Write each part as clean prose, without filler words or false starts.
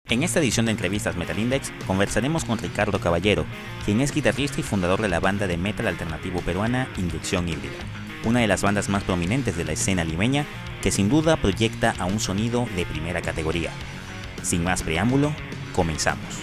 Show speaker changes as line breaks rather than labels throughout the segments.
En esta edición de Entrevistas Metal Index conversaremos con Ricardo Caballero, quien es guitarrista y fundador de la banda de metal alternativo peruana Inyección Híbrida, una de las bandas más prominentes de la escena limeña que sin duda proyecta a un sonido de primera categoría. Sin más preámbulo, comenzamos.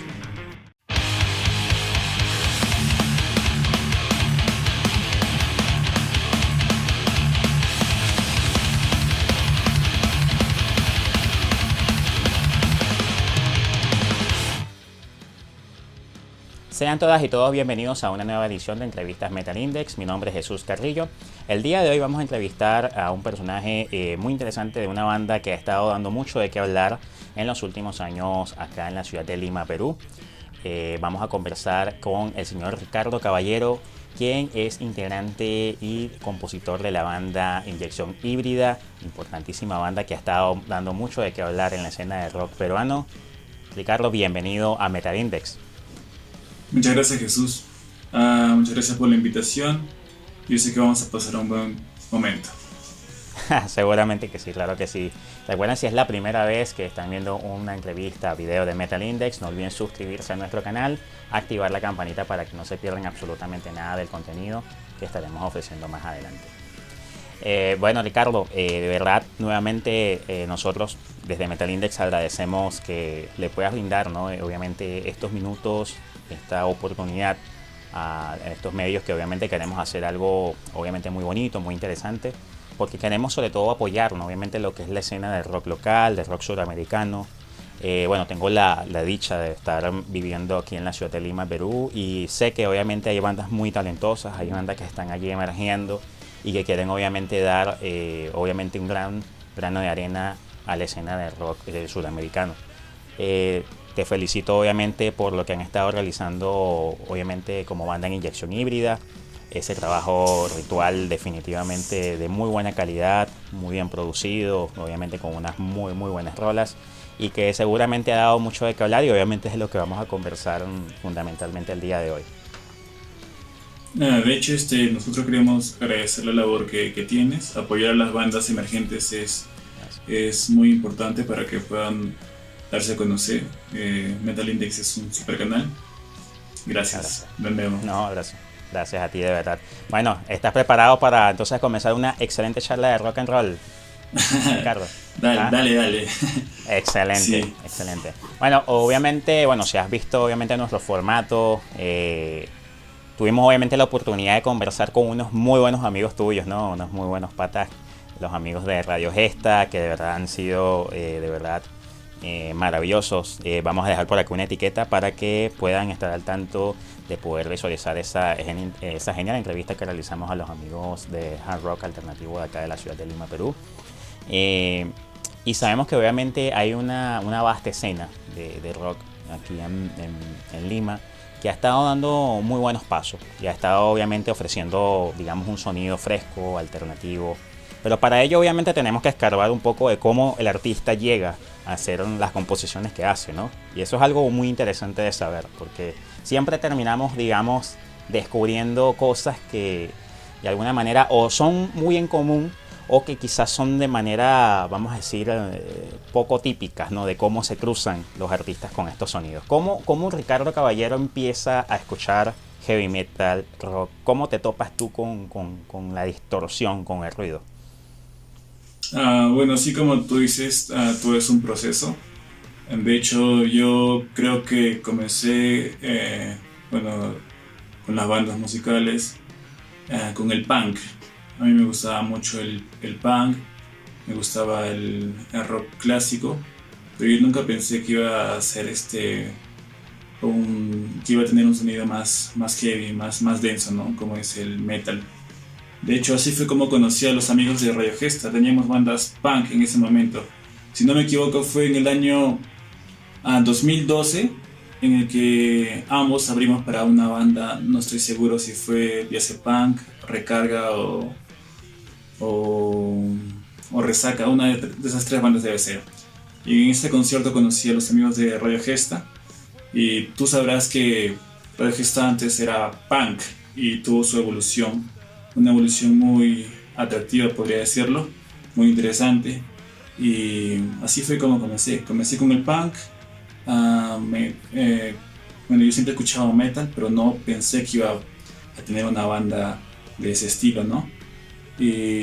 Sean todas y todos bienvenidos a una nueva edición de Entrevistas Metal Index. Mi nombre es Jesús Carrillo. El día de hoy vamos a entrevistar a un personaje muy interesante de una banda que ha estado dando mucho de qué hablar en los últimos años acá en la ciudad de Lima, Perú. Vamos a conversar con el señor Ricardo Caballero, quien es integrante y compositor de la banda Inyección Híbrida, importantísima banda que ha estado dando mucho de qué hablar en la escena de rock peruano. Ricardo, bienvenido a Metal Index.
Muchas gracias, Jesús. Muchas gracias por la invitación. Yo sé que vamos a pasar un buen momento.
Seguramente que sí, claro que sí. Recuerden, si es la primera vez que están viendo una entrevista, video de Metal Index, no olviden suscribirse a nuestro canal, activar la campanita para que no se pierdan absolutamente nada del contenido que estaremos ofreciendo más adelante. Bueno, Ricardo, de verdad, nuevamente nosotros desde Metal Index agradecemos que le puedas brindar, ¿no? Obviamente estos minutos, esta oportunidad a estos medios, que obviamente queremos hacer algo obviamente muy bonito, muy interesante, porque queremos sobre todo apoyar, ¿no? Obviamente lo que es la escena del rock local, del rock sudamericano. Bueno, tengo la dicha de estar viviendo aquí en la ciudad de Lima, Perú, y sé que obviamente hay bandas muy talentosas, hay bandas que están allí emergiendo y que quieren obviamente dar obviamente un gran grano de arena a la escena del rock sudamericano. Te felicito obviamente por lo que han estado realizando obviamente como banda en Inyección Híbrida. Ese trabajo ritual definitivamente de muy buena calidad, muy bien producido, obviamente con unas muy buenas rolas, y que seguramente ha dado mucho de qué hablar, y obviamente es lo que vamos a conversar fundamentalmente el día de hoy.
De hecho, nosotros queremos agradecer la labor que tienes. Apoyar a las bandas emergentes es muy importante para que puedan darse a conocer. Metal Index es un super canal. Gracias.
No, gracias. Gracias a ti, de verdad. Bueno, ¿estás preparado para entonces comenzar una excelente charla de rock and roll, Ricardo?
Dale.
Excelente,
sí.
Excelente. Bueno, obviamente, si has visto obviamente nuestro formato, tuvimos obviamente la oportunidad de conversar con unos muy buenos amigos tuyos, ¿no? Unos muy buenos patas, los amigos de Radio Gesta, que de verdad han sido, maravillosos. Vamos a dejar por aquí una etiqueta para que puedan estar al tanto de poder visualizar esa genial entrevista que realizamos a los amigos de hard rock alternativo de acá de la ciudad de Lima, Perú. Y sabemos que obviamente hay una vasta escena de rock aquí en Lima, que ha estado dando muy buenos pasos y ha estado obviamente ofreciendo, digamos, un sonido fresco, alternativo. Pero para ello obviamente tenemos que escarbar un poco de cómo el artista llega a hacer las composiciones que hace, ¿no? Y eso es algo muy interesante de saber, porque siempre terminamos, digamos, descubriendo cosas que de alguna manera o son muy en común, o que quizás son de manera, vamos a decir, poco típicas, ¿no? De cómo se cruzan los artistas con estos sonidos. ¿Cómo Ricardo Caballero empieza a escuchar heavy metal, rock? ¿Cómo te topas tú con la distorsión, con el ruido?
Bueno, así como tú dices, todo es un proceso. De hecho, yo creo que comencé con las bandas musicales, con el punk. A mí me gustaba mucho el punk, me gustaba el rock clásico, pero yo nunca pensé que iba a ser que iba a tener un sonido más heavy, más denso, ¿no? Como es el metal. De hecho, así fue como conocí a los amigos de Radio Gesta. Teníamos bandas punk en ese momento. Si no me equivoco, fue en el año 2012 en el que ambos abrimos para una banda. No estoy seguro si fue Diazepunk, Recarga o Resaca. Una de esas tres bandas debe ser. Y en este concierto conocí a los amigos de Radio Gesta. Y tú sabrás que Radio Gesta antes era punk y tuvo su evolución. Una evolución muy atractiva, podría decirlo, muy interesante. Y así fue como comencé con el punk, Ah, bueno, yo siempre he escuchado metal, pero no pensé que iba a tener una banda de ese estilo, ¿no?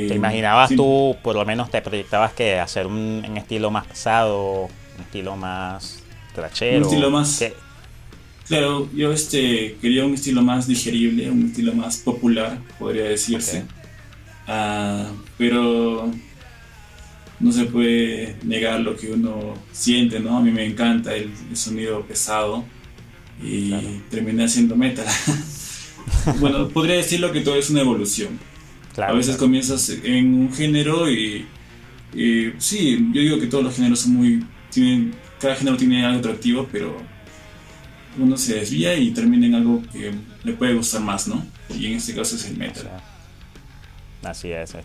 ¿Te
Y
imaginabas
sí,
tú, por lo menos te proyectabas que hacer un estilo más pesado, un estilo más
un estilo
trachero?
más,
¿Qué?
claro, yo quería un estilo más digerible, un estilo más popular, podría
Ok,
decirse. Pero no se puede negar lo que uno siente, ¿no? A mí me encanta el sonido pesado
claro,
y terminé haciendo metal. Bueno, podría decirlo que todo es una evolución. A
claro,
veces
claro.
comienzas en un género y sí, yo digo que todos los géneros son cada género tiene algo atractivo, pero uno se desvía y termina en algo que le puede gustar más, ¿no? Y en este caso es el
O
metal.
sea, así es,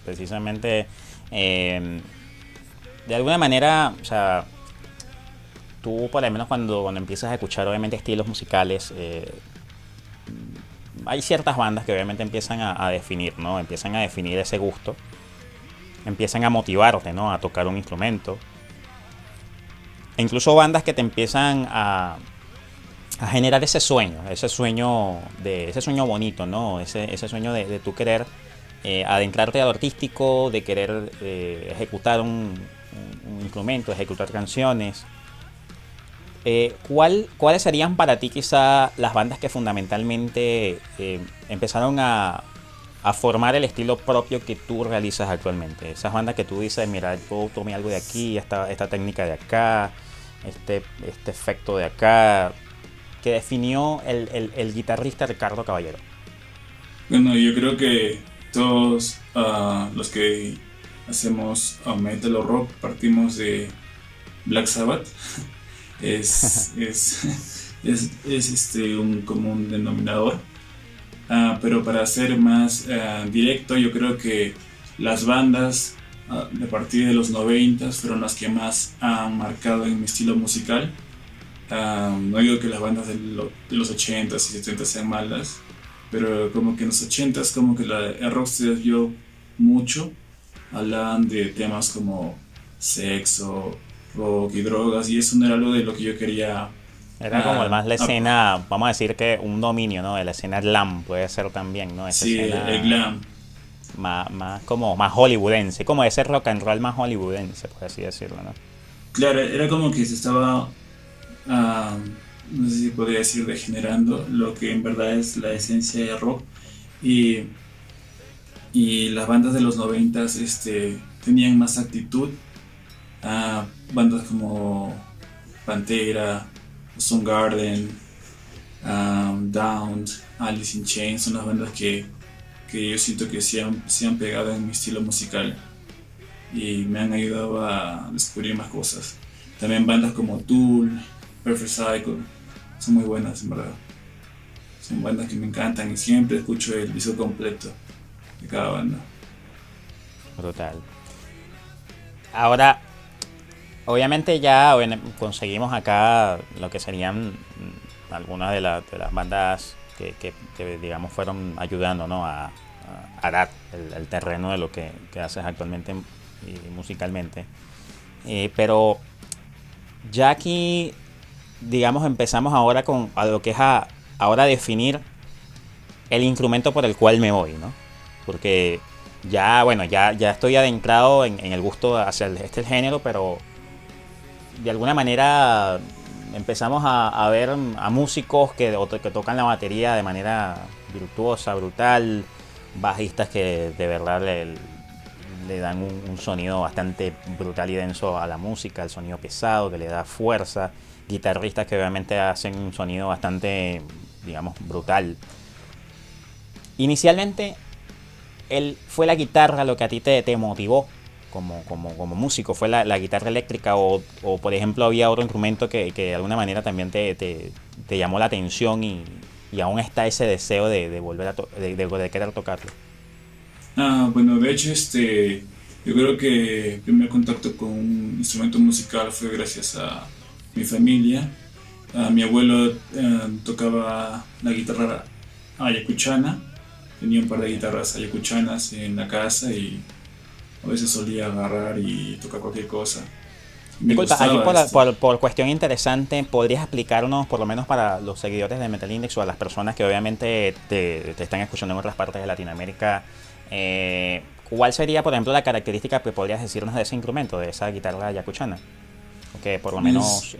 precisamente, eh, de alguna manera, o sea, tú por lo menos cuando empiezas a escuchar obviamente estilos musicales, hay ciertas bandas que obviamente empiezan a definir, ¿no? Empiezan a definir ese gusto, empiezan a motivarte, ¿no? A tocar un instrumento. E incluso bandas que te empiezan a generar ese sueño bonito, ¿no? Ese sueño de tú querer adentrarte a lo artístico, de querer ejecutar un instrumento, ejecutar canciones. ¿Cuáles serían para ti quizá las bandas que fundamentalmente empezaron a formar el estilo propio que tú realizas actualmente? Esas bandas que tú dices, mira, yo tomé algo de aquí, esta técnica de acá, este efecto de acá, que definió el guitarrista Ricardo Caballero.
Bueno, yo creo que todos los que hacemos metal o rock partimos de Black Sabbath. Es un común denominador. Pero para ser más directo, yo creo que las bandas de partir de los 90 fueron las que más han marcado en mi estilo musical. No digo que las bandas de los 80s y 70s sean malas, pero como que en los 80s como que el rock se desvió mucho. Hablaban de temas como sexo, rock y drogas, y eso no era algo de lo que yo quería.
Era como
ah,
más la
ah,
escena, vamos a decir que un dominio, ¿no? De la escena glam puede ser también, ¿no? Esa
sí, el
escena
glam.
más como más hollywoodense, como ese rock and roll más hollywoodense, por así decirlo, ¿no?
Claro, era como que se estaba, ah, no sé si podría decir, degenerando lo que en verdad es la esencia de rock. Y, y las bandas de los 90 tenían más actitud. Bandas como Pantera, Soundgarden, Down, Alice in Chains son las bandas que yo siento que se han pegado en mi estilo musical y me han ayudado a descubrir más cosas. También bandas como Tool, Perfect Cycle, son muy buenas en verdad. Son bandas que me encantan y siempre escucho el disco completo de cada banda.
Brutal. Ahora, obviamente ya bueno, conseguimos acá lo que serían algunas de las bandas que, digamos fueron ayudando, ¿no? A arar el terreno de lo que haces actualmente y musicalmente. Pero ya aquí, digamos, empezamos ahora con a lo que es ahora definir el instrumento por el cual me voy, ¿no? Porque ya, bueno, ya estoy adentrado en el gusto hacia el género, pero de alguna manera empezamos a ver a músicos que tocan la batería de manera virtuosa, brutal, bajistas que de verdad le dan un sonido bastante brutal y denso a la música, el sonido pesado que le da fuerza, guitarristas que obviamente hacen un sonido bastante, digamos, brutal. Inicialmente fue la guitarra lo que a ti te motivó como músico, fue la guitarra eléctrica o, por ejemplo había otro instrumento que de alguna manera también te llamó la atención y aún está ese deseo de volver de querer tocarlo.
Bueno, de hecho, yo creo que el primer contacto con un instrumento musical fue gracias a mi familia. Mi abuelo tocaba la guitarra ayacuchana, tenía un par de
Ok.
guitarras ayacuchanas en la casa y a veces solía agarrar y tocar cualquier cosa. Me
Disculpa, allí
gustaba este.
por cuestión interesante, ¿podrías explicarnos, por lo menos para los seguidores de Metal Index o a las personas que obviamente te están escuchando en otras partes de Latinoamérica, cuál sería, por ejemplo, la característica que podrías decirnos de ese instrumento, de esa guitarra yacuchana? Que por lo
Es,
menos,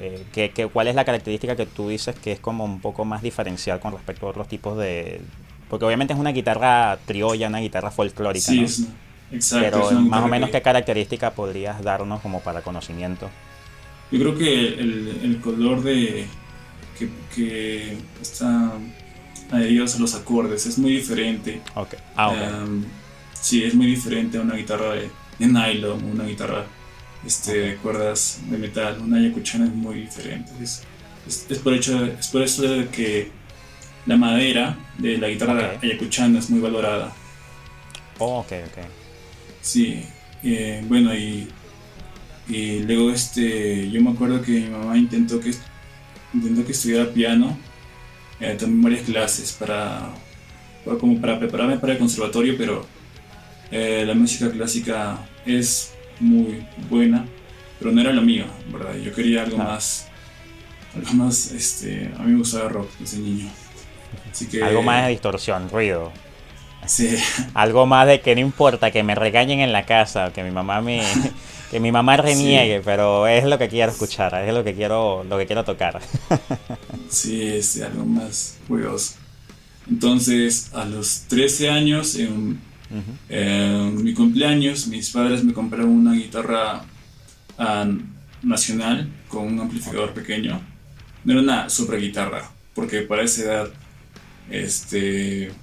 ¿cuál es la característica que tú dices que es como un poco más diferencial con respecto a otros tipos de...? Porque obviamente es una guitarra criolla, una guitarra folclórica,
sí,
¿no?
es, exacto, es
Pero
una
más o
guitarra
menos qué
que
característica podrías darnos como para conocimiento.
yo creo que el color de que está adheridos a los acordes es muy diferente.
Ok, ah, ok,
Em, sí, es muy diferente a una guitarra de nylon, una guitarra
ok,
de cuerdas de metal. Una yakuchana es muy diferente. Es por eso de que la madera de la
ok,
guitarra ayacuchana es muy valorada.
oh, ok, ok,
Sí, bueno, y luego yo me acuerdo que mi mamá intentó que estudiara piano, tomé varias clases como para prepararme para el conservatorio, pero la música clásica es muy buena, pero no era la mía, ¿verdad? Yo quería
claro.
algo más, a mí me gustaba rock desde niño, así
Algo más de
que
distorsión, ruido.
sí,
Algo más de que no importa que me regañen en la casa, que mi mamá que mi mamá
sí,
reniegue, pero es lo que quiero escuchar, es lo que quiero tocar.
sí, algo más jugoso. Entonces, a los 13 años,
Ujú.
en mi cumpleaños, mis padres me compraron una guitarra ah, nacional con un
Ok,
amplificador pequeño. No era una super guitarra, porque para esa edad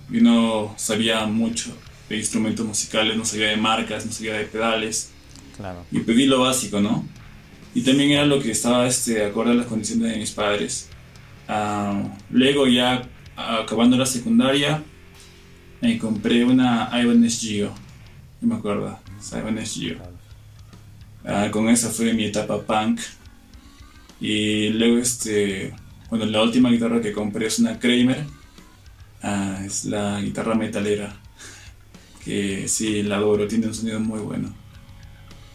yo no sabía mucho de instrumentos musicales, no sabía de marcas, no sabía de pedales.
claro.
Y pedí lo básico, ¿no? Y también era
Ok.
lo que estaba acorde a las condiciones de mis padres. Luego ya acabando la secundaria, me compré una Ibanez Gio, no me acuerdo, es Ibanez Gio.
Claro.
Con esa fue mi etapa punk. Y luego, bueno, la última guitarra que compré es una Kramer, es la guitarra metalera, que sí, la adoro, tiene un sonido muy bueno.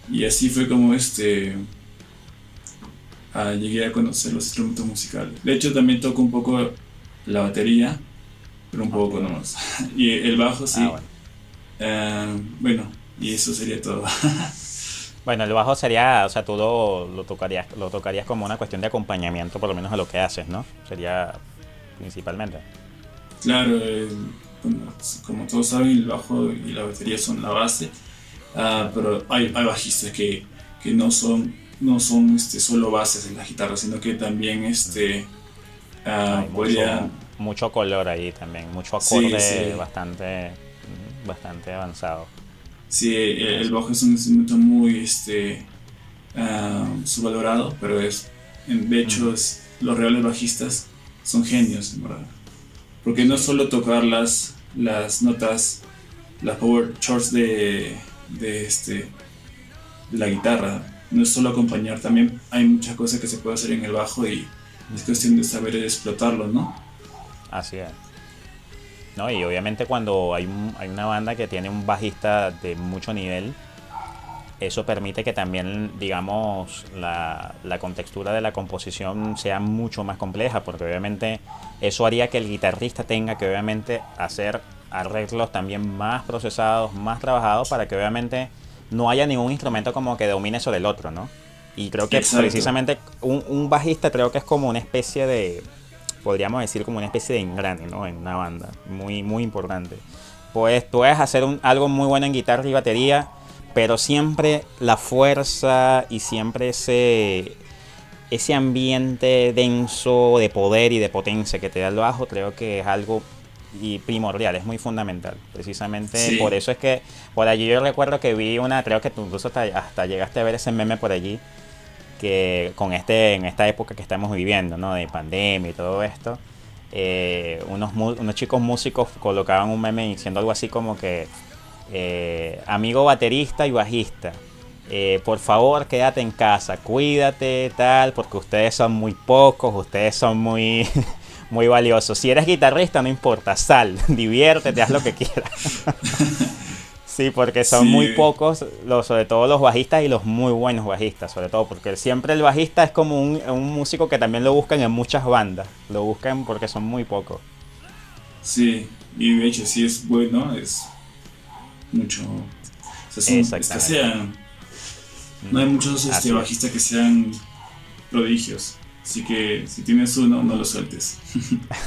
Y así fue como llegué a conocer los instrumentos musicales. De hecho, también toco un poco la batería, pero un
Ok.
poco nomás. Y el bajo
Ah,
sí.
bueno.
Bueno, y eso sería todo.
Bueno, el bajo sería, o sea, tú lo tocarías como una cuestión de acompañamiento, por lo menos a lo que haces, ¿no? Sería principalmente.
Claro, bueno, como todos saben, el bajo y la batería son la base.
Claro.
Pero hay bajistas que no son solo bases en la guitarra, sino que también
Hay
podrían.
mucho color ahí también, mucho
Sí,
acorde
sí,
bastante avanzado.
sí, el
Así.
bajo es un instrumento muy subvalorado, pero de hecho,
Ujú.
los reales bajistas son genios, en verdad. Porque no es
Sí,
solo tocar las notas, las power chords de la guitarra, no es solo acompañar, también hay muchas cosas que se puede hacer en el bajo y es cuestión de saber explotarlo, ¿no?
así es. ¿No? Y obviamente cuando hay una banda que tiene un bajista de mucho nivel, eso permite que también, digamos, la contextura de la composición sea mucho más compleja, porque obviamente eso haría que el guitarrista tenga que obviamente hacer arreglos también más procesados, más trabajados, para que obviamente no haya ningún instrumento como que domine sobre el otro, ¿no? Y creo que
Exacto.
precisamente un bajista creo que es como una especie de, podríamos decir como una especie de engrane, ¿no? En una banda, muy, muy importante. Pues puedes hacer algo muy bueno en guitarra y batería, pero siempre la fuerza y siempre ese ambiente denso de poder y de potencia que te da el bajo, creo que es algo y primordial, es muy fundamental. Precisamente por
Sí,
eso es que por allí yo recuerdo que vi una, creo que tú incluso hasta llegaste a ver ese meme por allí, que con en esta época que estamos viviendo, ¿no? De pandemia y todo esto, unos chicos músicos colocaban un meme diciendo algo así como que amigo baterista y bajista, por favor quédate en casa, cuídate tal, porque ustedes son muy pocos, ustedes son muy, muy valiosos. Si eres guitarrista no importa, sal, diviértete, haz lo que quieras. Sí, porque son muy
Sí,
pocos, sobre todo los bajistas y los muy buenos bajistas, sobre todo porque siempre el bajista es como un músico que también lo buscan en muchas bandas, lo buscan porque son muy pocos.
sí, y de hecho si es bueno, es mucho, o sea,
Exactamente.
escasean, no hay
Ujú.
muchos
Así es.
bajistas que sean prodigios, así que si tienes uno, no lo sueltes.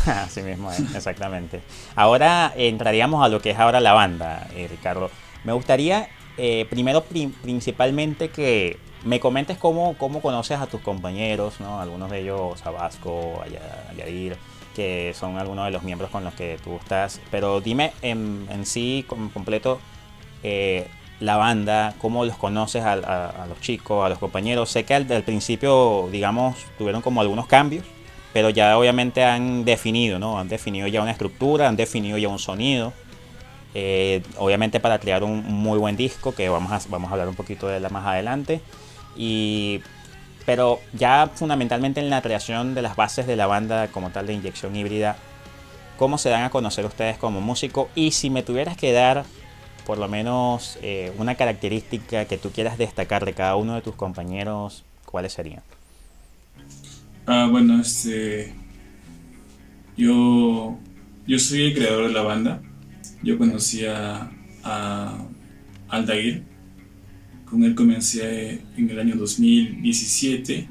Así mismo es, exactamente. Ahora entraríamos a lo que es ahora la banda, Ricardo. Me gustaría primero principalmente que me comentes cómo conoces a tus compañeros, ¿no? Algunos de ellos, a Vasco, a Yair, que son algunos de los miembros con los que tú estás. Pero dime en sí, completo, eh, la banda, cómo los conoces a los chicos, a los compañeros. Sé que al principio, digamos, tuvieron como algunos cambios, pero ya obviamente han definido, ¿no? Han definido ya una estructura, han definido ya un sonido. Obviamente para crear un muy buen disco, que vamos a hablar un poquito de él más adelante. Y, pero ya fundamentalmente en la creación de las bases de la banda como tal de Inyección Híbrida, ¿cómo se dan a conocer ustedes como músico? Y si me tuvieras que dar por lo menos una característica que tú quieras destacar de cada uno de tus compañeros, ¿cuáles serían?
Bueno, yo, yo soy el creador de la banda. Yo conocí a Aldair. Con él comencé en el año 2017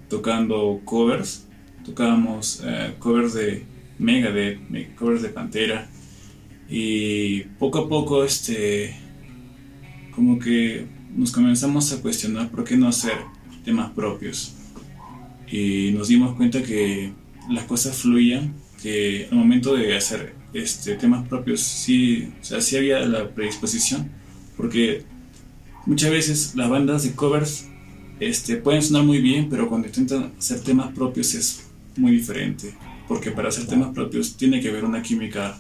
tocando covers. Tocábamos covers de Megadeth, covers de Pantera. Y poco a poco, como que nos comenzamos a cuestionar por qué no hacer temas propios. Y nos dimos cuenta que las cosas fluían, que al momento de hacer temas propios sí, o sea, sí había la predisposición, porque muchas veces las bandas de covers pueden sonar muy bien, pero cuando intentan hacer temas propios es muy diferente, porque para hacer
Claro.
temas propios tiene que haber una química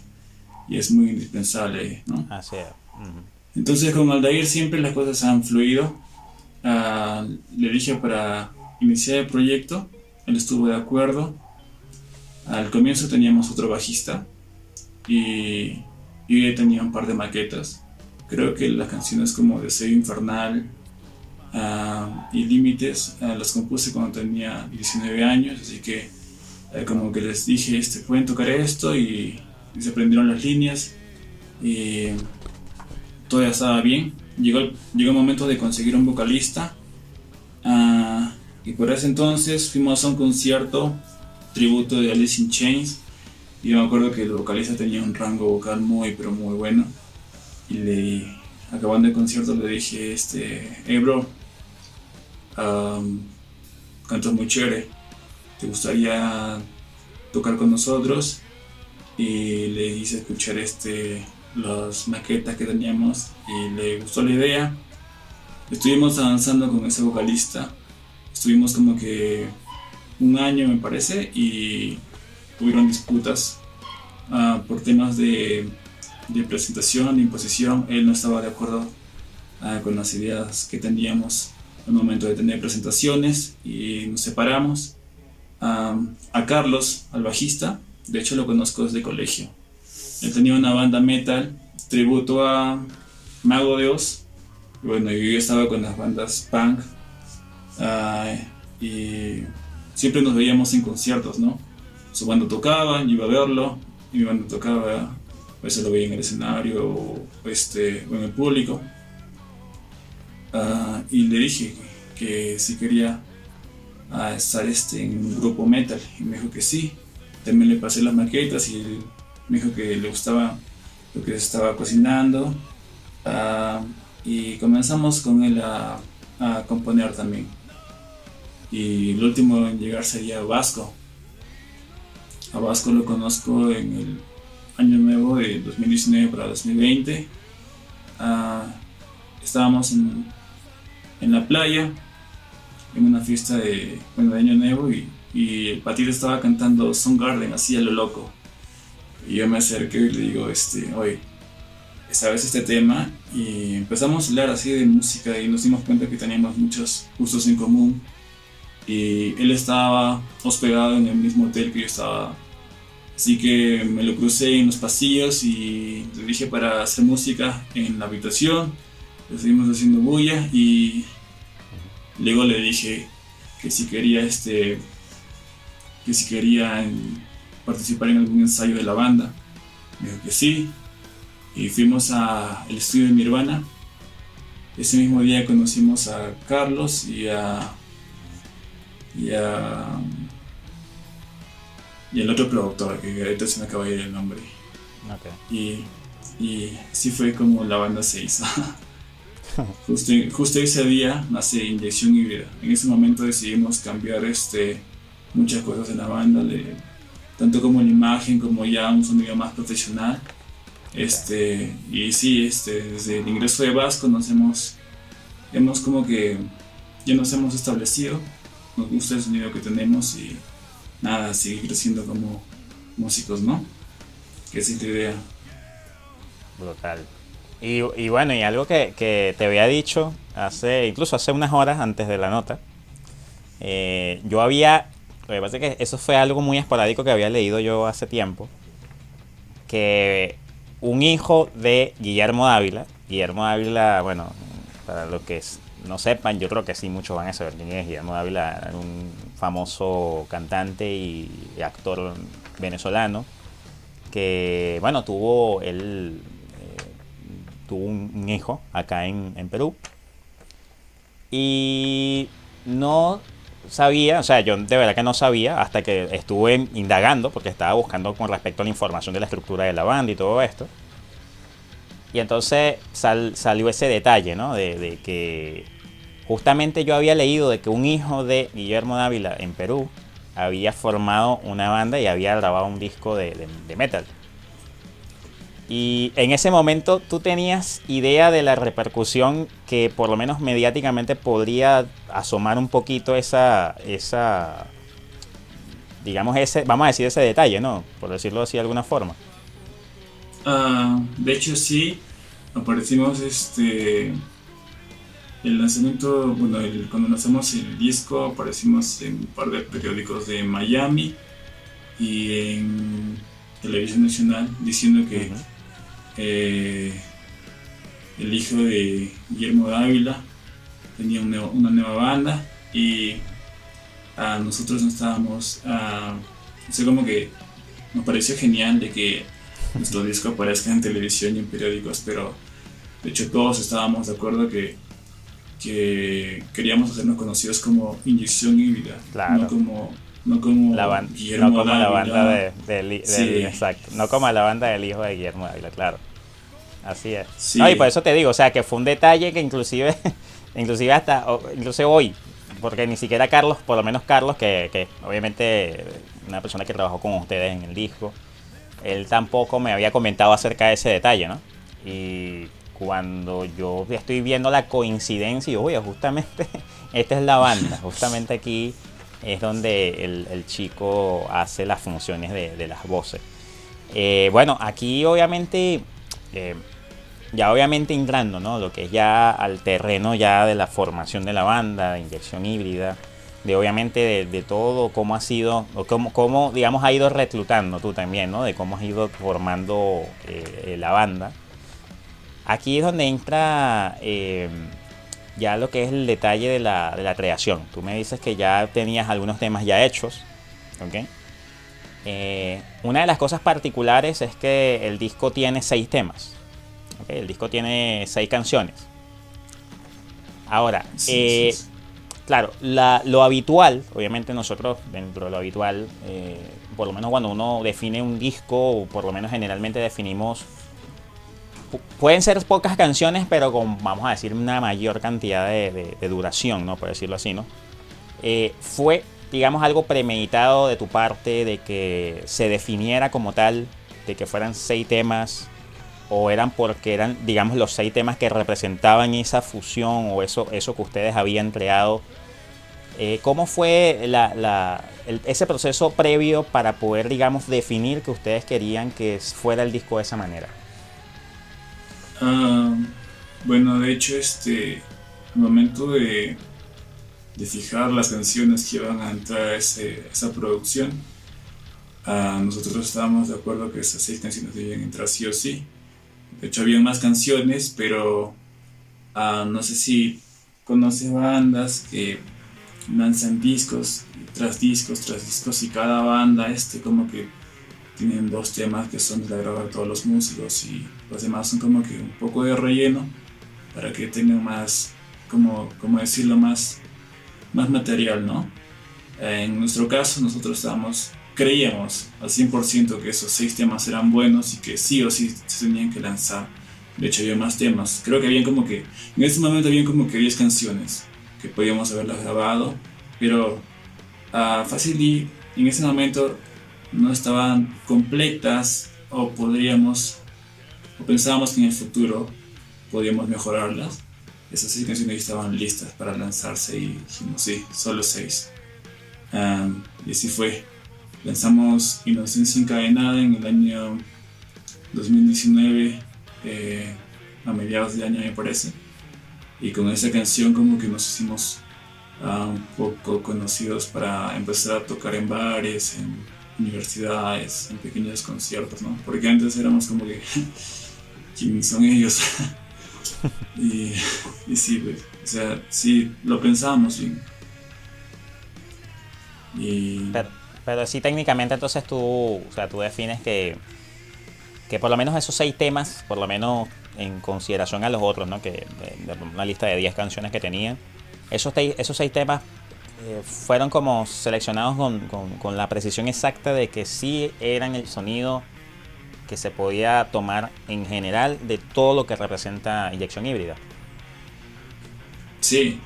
y es muy indispensable, ¿no?
Así es. Ujú.
Entonces con Aldair siempre las cosas han fluido. Le dije para iniciar el proyecto, él estuvo de acuerdo. Al comienzo teníamos otro bajista y yo ya tenía un par de maquetas. Creo que las canciones como Deseo Infernal y Límites las compuse cuando tenía 19 años, así que como que les dije, pueden tocar esto y se aprendieron las líneas y todo ya estaba bien. Llegó el momento de conseguir un vocalista y por ese entonces fuimos a un concierto tributo de Alice in Chains y yo me acuerdo que el vocalista tenía un rango vocal muy pero muy bueno y acabando el concierto le dije, hey bro, cantas muy chévere, ¿te gustaría tocar con nosotros? Y le hice escuchar las maquetas que teníamos y le gustó la idea. Estuvimos avanzando con ese vocalista, estuvimos como que un año me parece y hubieron disputas por temas de presentación, de imposición. Él no estaba de acuerdo con las ideas que teníamos al momento de tener presentaciones y nos separamos. A Carlos, al bajista, de hecho lo conozco desde colegio. Él tenía una banda metal, tributo a Mago de Oz. Y bueno, yo estaba con las bandas punk y siempre nos veíamos en conciertos, ¿no? Su banda tocaba, yo iba a verlo, y mi banda tocaba, a veces lo veía en el escenario o en el público. Y le dije que si quería estar en un grupo metal y me dijo que sí. También le pasé las maquetas y me dijo que le gustaba lo que se estaba cocinando. Ah, y comenzamos con él a componer también. Y el último en llegar sería Vasco. A Vasco lo conozco en el año nuevo de 2019 para 2020. Ah, estábamos en la playa en una fiesta de año nuevo y el patito estaba cantando Soundgarden así a lo loco. Y yo me acerqué y le digo, oye, ¿sabes este tema? Y empezamos a hablar así de música y nos dimos cuenta que teníamos muchos gustos en común. Y él estaba hospedado en el mismo hotel que yo Así que me lo crucé en los pasillos y le dije para hacer música en la habitación. Le seguimos haciendo bulla y luego le dije que si quería participar en algún ensayo de la banda. Me dijo que sí y fuimos al estudio de mi hermana. Ese mismo día conocimos a Carlos y el otro productor, que ahorita se me acaba de ir el nombre.
Okay.
Y así fue como la banda se hizo. Justo ese día nace Inyección Híbrida. En ese momento decidimos cambiar muchas cosas en la banda, tanto como la imagen como ya un sonido más profesional. Y sí, desde el ingreso de Vasco hemos como que ya nos hemos establecido, nos gusta el sonido que tenemos y nada, seguir creciendo como músicos, ¿no? Que esa es la idea.
Brutal. Y bueno, y algo que te había dicho incluso hace unas horas antes de la nota, lo que pasa es que eso fue algo muy esporádico que había leído yo hace tiempo, que un hijo de Guillermo Dávila, bueno, para los que no sepan, yo creo que sí muchos van a saber quién es Guillermo Dávila, un famoso cantante y actor venezolano, que bueno, tuvo un hijo acá en Perú y no sabía, o sea, yo de verdad que no sabía hasta que estuve indagando porque estaba buscando con respecto a la información de la estructura de la banda y todo esto, y entonces salió ese detalle, ¿no? De que justamente yo había leído de que un hijo de Guillermo Dávila en Perú había formado una banda y había grabado un disco de metal. Y en ese momento tú tenías idea de la repercusión que por lo menos mediáticamente podría asomar un poquito digamos vamos a decir ese detalle, ¿no? Por decirlo así de alguna forma.
De hecho sí, aparecimos el lanzamiento, bueno, cuando lanzamos el disco aparecimos en un par de periódicos de Miami y en Televisión Nacional diciendo que el hijo de Guillermo Dávila tenía una nueva banda y nosotros no estábamos, como que nos pareció genial de que nuestro disco aparezca en televisión y en periódicos, pero de hecho todos estábamos de acuerdo que queríamos hacernos conocidos como Inyección Híbrida,
claro.
no como
Guillermo no como Dávila. La banda
sí.
Exacto, no como la banda del hijo de Guillermo Dávila, claro. Así es.
Sí.
No, y por eso te digo, o sea, que fue un detalle que inclusive hoy, porque ni siquiera Carlos, por lo menos Carlos, que obviamente una persona que trabajó con ustedes en el disco, él tampoco me había comentado acerca de ese detalle, ¿no? Y cuando yo estoy viendo la coincidencia y oye, justamente esta es la banda, justamente aquí es donde el chico hace las funciones de las voces. Bueno, aquí obviamente, ya obviamente entrando, ¿no? Lo que es ya al terreno ya de la formación de la banda, de Inyección Híbrida, de obviamente de todo cómo ha sido, o cómo digamos ha ido reclutando tú también, ¿no? De cómo has ido formando la banda. Aquí es donde entra ya lo que es el detalle de la creación. Tú me dices que ya tenías algunos temas ya hechos, ¿ok? Una de las cosas particulares es que el disco tiene 6 temas, ¿okay? El disco tiene 6 canciones. Ahora, sí. Claro, lo habitual, obviamente nosotros dentro de lo habitual, por lo menos cuando uno define un disco, o por lo menos generalmente definimos, pueden ser pocas canciones, pero con, vamos a decir, una mayor cantidad de duración, ¿no? Por decirlo así, ¿no? Fue, digamos, algo premeditado de tu parte de que se definiera como tal, de que fueran 6 temas, o eran porque eran, digamos, los 6 temas que representaban esa fusión o eso que ustedes habían creado. ¿Cómo fue ese proceso previo para poder, digamos, definir que ustedes querían que fuera el disco de esa manera?
Bueno, de hecho, al momento de fijar las canciones que iban a entrar a esa producción, Nosotros estábamos de acuerdo que esas 6 canciones debían entrar sí o sí. De hecho, había más canciones, pero no sé si conoces bandas que lanzan discos tras discos tras discos y cada banda como que tienen 2 temas que son de agrado de todos los músicos y los demás son como que un poco de relleno para que tengan más, como decirlo, más material, ¿no? En nuestro caso, nosotros creíamos al 100% que esos 6 temas eran buenos y que sí o sí se tenían que lanzar. De hecho, había más temas. Creo que en ese momento habían como que 10 canciones que podíamos haberlas grabado, pero fácil y en ese momento no estaban completas o pensábamos que en el futuro podíamos mejorarlas. Esas 6 canciones ya estaban listas para lanzarse y dijimos, sí, solo 6. Y así fue. Lanzamos Inocencia Encadenada en el año 2019, a mediados de año me parece. Y con esa canción como que nos hicimos un poco conocidos para empezar a tocar en bares, en universidades, en pequeños conciertos, ¿no? Porque antes éramos como que, ¿quiénes son ellos? y, y sí, pues, o sea, sí, lo pensábamos bien. Y
Pero sí, técnicamente entonces o sea, tú defines que por lo menos esos 6 temas, por lo menos en consideración a los otros, ¿no? Que de una lista de 10 canciones que tenían, esos 6 temas fueron como seleccionados con la precisión exacta de que sí eran el sonido que se podía tomar en general de todo lo que representa Inyección Híbrida.
sí,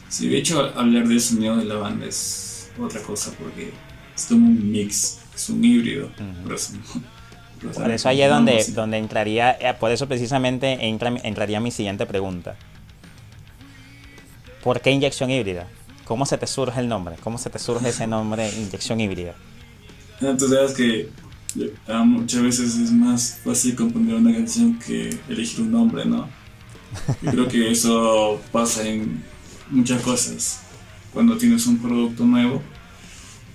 sí, de hecho hablar del sonido de la banda es otra cosa porque es como un mix, es un híbrido, por
Uh-huh.
eso,
Por eso ahí es
llamamos.
donde entraría, por eso precisamente entraría mi siguiente pregunta. ¿Por qué Inyección Híbrida? ¿Cómo se te surge el nombre? ¿Cómo se te surge ese nombre, Inyección Híbrida?
Tú sabes que muchas veces es más fácil componer una canción que elegir un nombre, ¿no? Yo creo que eso pasa en muchas cosas. Cuando tienes un producto nuevo,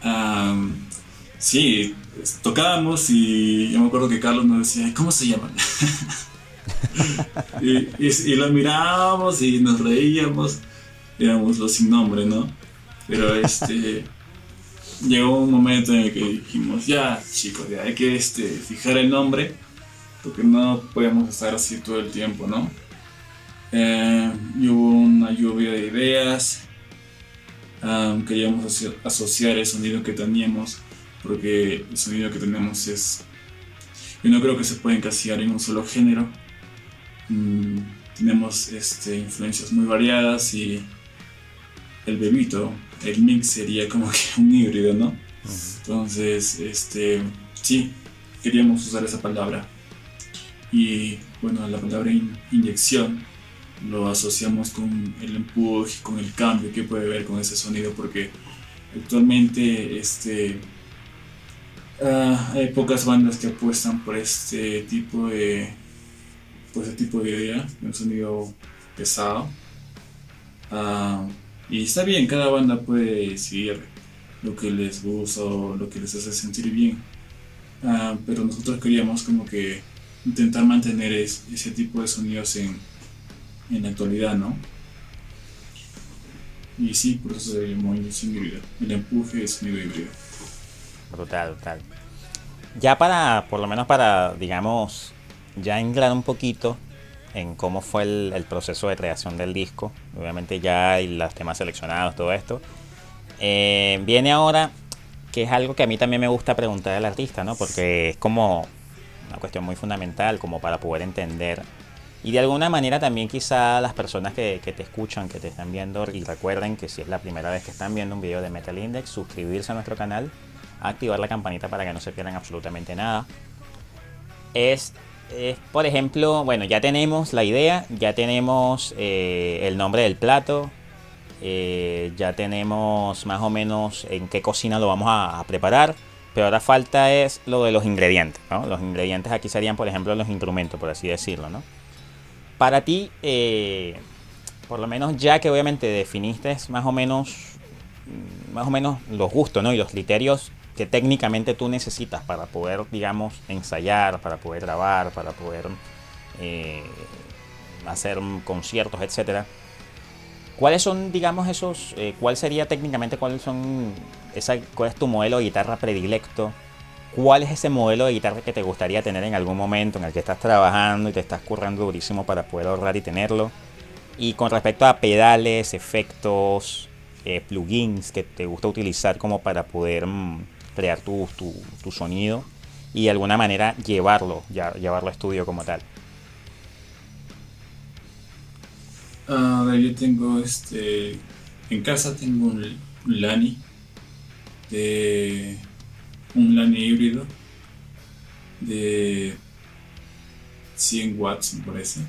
am, sí, tocábamos y yo me acuerdo que Carlos nos decía, ¿cómo se llaman? Y lo mirábamos y nos reíamos, éramos los sin nombre, ¿no? Pero llegó un momento en el que dijimos, ya chicos, ya hay que fijar el nombre, porque no podemos estar así todo el tiempo, ¿no? Y hubo una lluvia de ideas. Queríamos asociar el sonido que teníamos, porque el sonido que tenemos yo no creo que se pueda encasillar en un solo género. Tenemos influencias muy variadas y el mix sería como que un híbrido, ¿no?
Uh-huh.
Entonces, sí, queríamos usar esa palabra. Y bueno, la palabra inyección lo asociamos con el empuje, con el cambio que puede haber con ese sonido, porque actualmente hay pocas bandas que apuestan por ese tipo de idea, un sonido pesado. Ah, y está bien, cada banda puede decidir lo que les gusta o lo que les hace sentir bien. Pero nosotros queríamos como que intentar mantener ese tipo de sonidos en la actualidad, ¿no? Y sí, por eso se llamó inyección híbrida. El empuje es sonido híbrido.
Brutal, brutal. Ya por lo menos para, digamos, ya entrar un poquito en cómo fue el proceso de creación del disco. Obviamente ya hay los temas seleccionados, todo esto. Viene ahora, que es algo que a mí también me gusta preguntar al artista, ¿no? Porque es como una cuestión muy fundamental, como para poder entender. Y de alguna manera también quizá las personas que te escuchan, que te están viendo, y recuerden que si es la primera vez que están viendo un video de Metal Index, suscribirse a nuestro canal, activar la campanita para que no se pierdan absolutamente nada. Por ejemplo, bueno, ya tenemos la idea, ya tenemos el nombre del plato, ya tenemos más o menos en qué cocina lo vamos a preparar, pero ahora falta es lo de los ingredientes, ¿no? Los ingredientes aquí serían, por ejemplo, los instrumentos, por así decirlo, ¿no? Para ti, por lo menos ya que obviamente definiste más o menos los gustos, ¿no? Y los criterios que técnicamente tú necesitas para poder, digamos, ensayar, para poder grabar, para poder eh, hacer conciertos, etcétera. ¿Cuáles son, digamos, esos, cuál sería técnicamente, cuál es tu modelo de guitarra predilecto? ¿Cuál es ese modelo de guitarra que te gustaría tener en algún momento en el que estás trabajando y te estás currando durísimo para poder ahorrar y tenerlo? Y con respecto a pedales, efectos, plugins que te gusta utilizar como para poder crear tu sonido y de alguna manera llevarlo a estudio como tal.
A ver, yo tengo en casa tengo un Lani, de un Lani híbrido de 100 watts, me parece.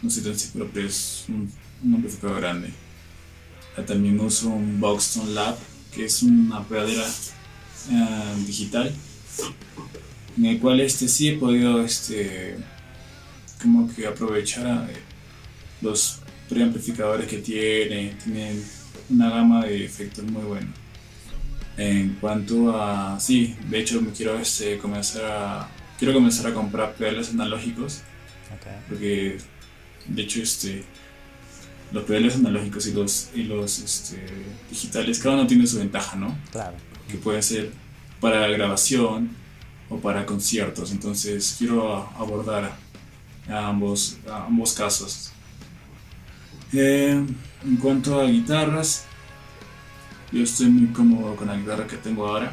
No sé tan seguro, pero es un amplificador grande. También uso un Buxton Lab, que es una pedalera digital, en el cual sí he podido como que aprovechar los preamplificadores que tienen una gama de efectos muy buena. En cuanto a, sí, de hecho me quiero quiero comenzar a comprar pedales analógicos,
Okay.
porque de hecho los pedales analógicos y los digitales, cada uno tiene su ventaja, ¿no?
Claro.
Que puede ser para grabación o para conciertos. Entonces quiero abordar a ambos casos. En cuanto a guitarras, yo estoy muy cómodo con la guitarra que tengo ahora.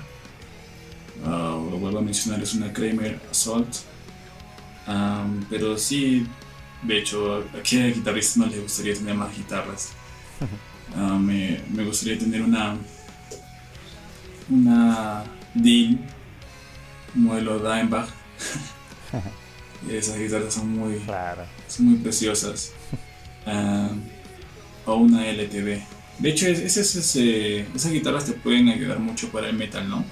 Lo vuelvo a mencionar, es una Kramer Assault. Pero sí, de hecho, ¿a qué guitarrista no le gustaría tener más guitarras? Me gustaría tener una Dean, modelo Dimebag. Esas guitarras
Claro.
son muy preciosas. O una LTB. De hecho, esas guitarras te pueden ayudar mucho para el metal, ¿no?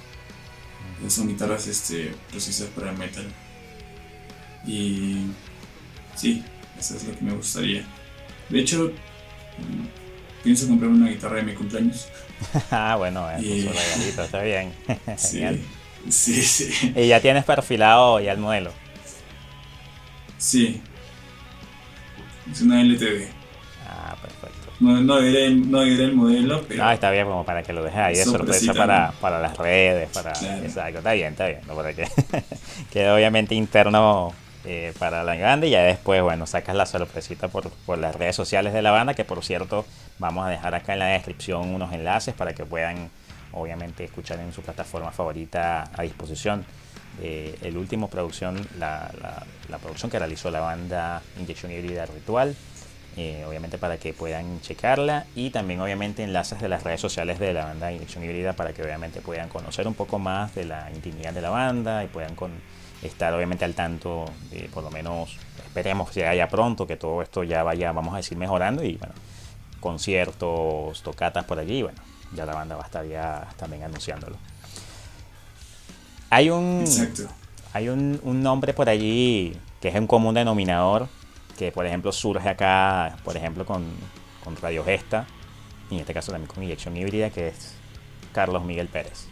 Son guitarras precisas para el metal. Y sí, eso es lo que me gustaría. De hecho, pienso comprarme una guitarra de mi cumpleaños.
Bueno, es un regalito, está bien. Genial.
Sí.
¿Y ya tienes perfilado ya el modelo?
Sí, es una LTD.
Perfecto.
No diré el modelo, pero
No, está bien como para que lo dejes ahí de sorpresa para las redes,
claro.
Exacto, está bien, no para que quede obviamente interno para la banda y ya después, bueno, sacas la sorpresita por las redes sociales de la banda, que por cierto vamos a dejar acá en la descripción unos enlaces para que puedan obviamente escuchar en su plataforma favorita a disposición. El último producción, la producción que realizó la banda Inyección Híbrida Ritual, obviamente para que puedan checarla, y también obviamente enlaces de las redes sociales de la banda Inyección Híbrida para que obviamente puedan conocer un poco más de la intimidad de la banda y puedan estar obviamente al tanto de, por lo menos esperemos que haya pronto, que todo esto ya vaya, vamos a decir, mejorando, y bueno, conciertos, tocatas por allí, y bueno, ya la banda va a estar ya también anunciándolo.
Exacto.
Hay un nombre por allí que es un común denominador que por ejemplo surge acá, por ejemplo con Radio Gesta, y en este caso también con Inyección Híbrida, que es Carlos Miguel Pérez.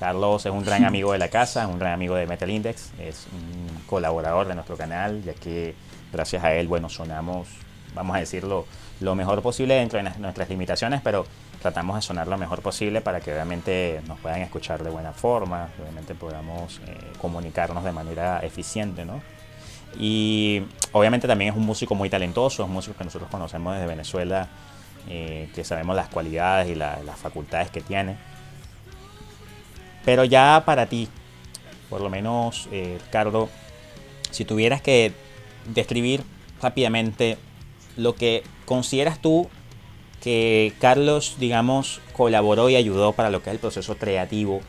Carlos es un gran amigo de la casa, un gran amigo de Metal Index, es un colaborador de nuestro canal, ya que gracias a él, bueno, sonamos, vamos a decirlo, lo mejor posible dentro de nuestras limitaciones, pero tratamos de sonar lo mejor posible para que obviamente nos puedan escuchar de buena forma, obviamente podamos comunicarnos de manera eficiente, ¿no? Y obviamente también es un músico muy talentoso, es un músico que nosotros conocemos desde Venezuela, que sabemos las cualidades y las facultades que tiene. Pero ya para ti, por lo menos, Ricardo, si tuvieras que describir rápidamente lo que consideras tú que Carlos, digamos, colaboró y ayudó para lo que es el proceso creativo,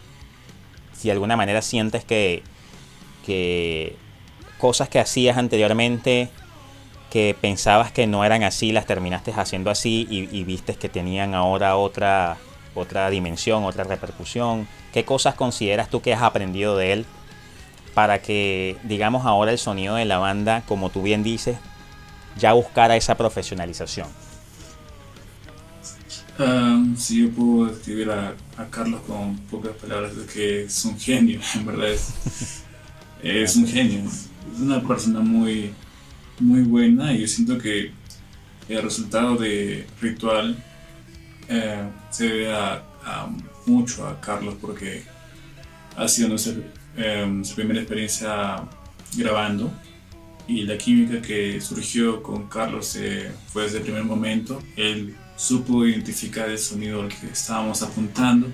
si de alguna manera sientes que cosas que hacías anteriormente que pensabas que no eran así, las terminaste haciendo así y vistes que tenían ahora otra dimensión, otra repercusión. ¿Qué cosas consideras tú que has aprendido de él para que, digamos, ahora el sonido de la banda, como tú bien dices, ya buscara esa profesionalización?
Si yo puedo describir a Carlos con pocas palabras, es que es un genio, en verdad es un
Gracias.
genio. Es una persona muy, muy buena y yo siento que el resultado de Ritual se debe mucho a Carlos porque ha sido nuestra primera experiencia grabando y la química que surgió con Carlos fue desde el primer momento. Él supo identificar el sonido al que estábamos apuntando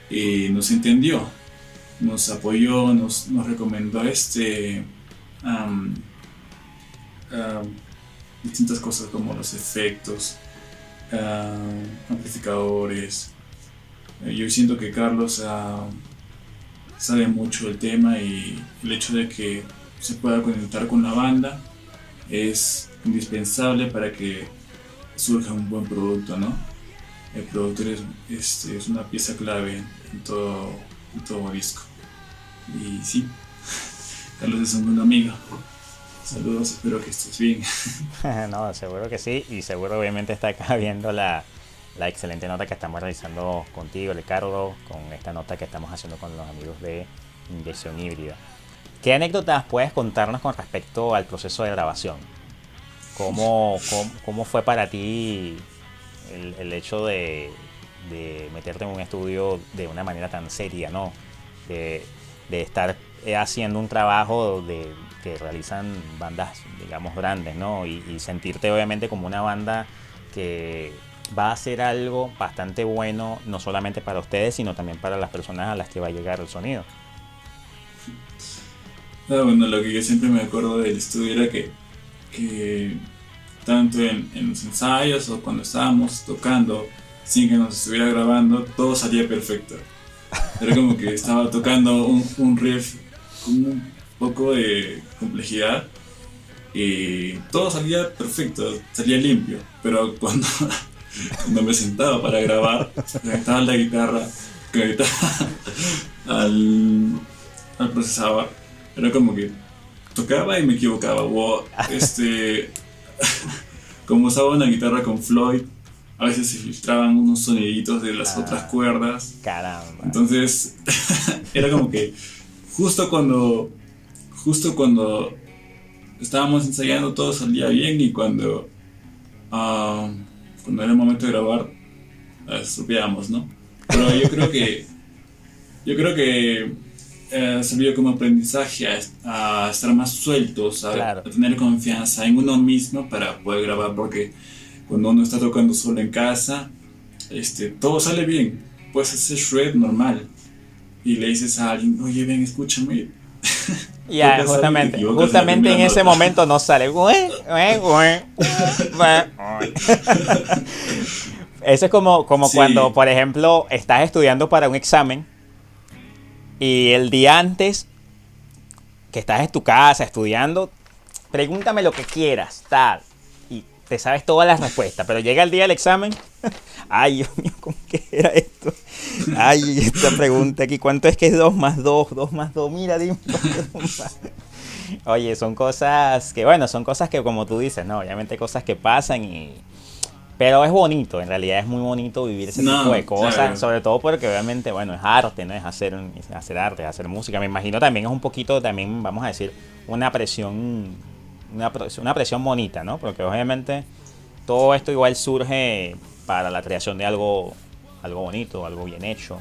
y nos entendió, nos apoyó, nos recomendó am, am, distintas cosas como los efectos, amplificadores. Yo siento que Carlos sabe mucho del tema y el hecho de que se pueda conectar con la banda es indispensable para que surja un buen producto, ¿no? El productor es una pieza clave en todo disco. Y sí, Carlos es un buen amigo. Saludos, espero que estés bien.
No, seguro que sí, y seguro obviamente está acá viendo la excelente nota que estamos realizando contigo, Ricardo, con esta nota que estamos haciendo con los amigos de Inyección Híbrida. ¿Qué anécdotas puedes contarnos con respecto al proceso de grabación? ¿Cómo fue para ti el hecho de meterte en un estudio de una manera tan seria, ¿no? De, de estar haciendo un trabajo que realizan bandas, digamos, grandes, ¿no? Y sentirte obviamente como una banda que va a hacer algo bastante bueno, no solamente para ustedes, sino también para las personas a las que va a llegar el sonido.
Bueno, lo que yo siempre me acuerdo del estudio era que tanto en los ensayos o cuando estábamos tocando sin que nos estuviera grabando, todo salía perfecto. Era como que estaba tocando un riff con un poco de complejidad y todo salía perfecto, salía limpio. Pero cuando me sentaba para grabar, conectaba la guitarra, conectaba al, al procesador, era como que tocaba y me equivocaba. Como usaba una guitarra con Floyd, a veces se filtraban unos soniditos de las otras
Ah,
cuerdas.
caramba.
Entonces, era como que justo cuando, justo cuando estábamos ensayando todo salía bien y cuando era el momento de grabar, estupiábamos, ¿no? Pero yo creo que sirvió como aprendizaje a estar más sueltos,
Claro.
a tener confianza en uno mismo para poder grabar, porque cuando uno está tocando solo en casa, todo sale bien. Puedes hacer shred normal y le dices a alguien, oye, ven, escúchame.
Ya,
Tocas algo y te
justamente,
equivocas en la
justamente
primera
en ese
nota.
momento no sale. Eso es como cuando,
Sí,
por ejemplo, estás estudiando para un examen y el día antes que estás en tu casa estudiando, pregúntame lo que quieras, tal. Y te sabes todas las respuestas, pero llega el día del examen. Ay, Dios mío, ¿cómo que era esto? Ay, esta pregunta aquí, ¿cuánto es que es 2 más 2? 2 más 2, mira, dime. Oye, son cosas que, bueno, son cosas que como tú dices, ¿no? Obviamente cosas que pasan y... Pero es bonito, en realidad es muy bonito vivir ese tipo de
no,
cosas,
claro.
sobre todo porque obviamente, bueno, es arte, ¿no? Es hacer arte, es hacer música. Me imagino también es un poquito, también, vamos a decir, una presión, una presión bonita, ¿no? Porque obviamente todo esto igual surge para la creación de algo bonito, algo bien hecho.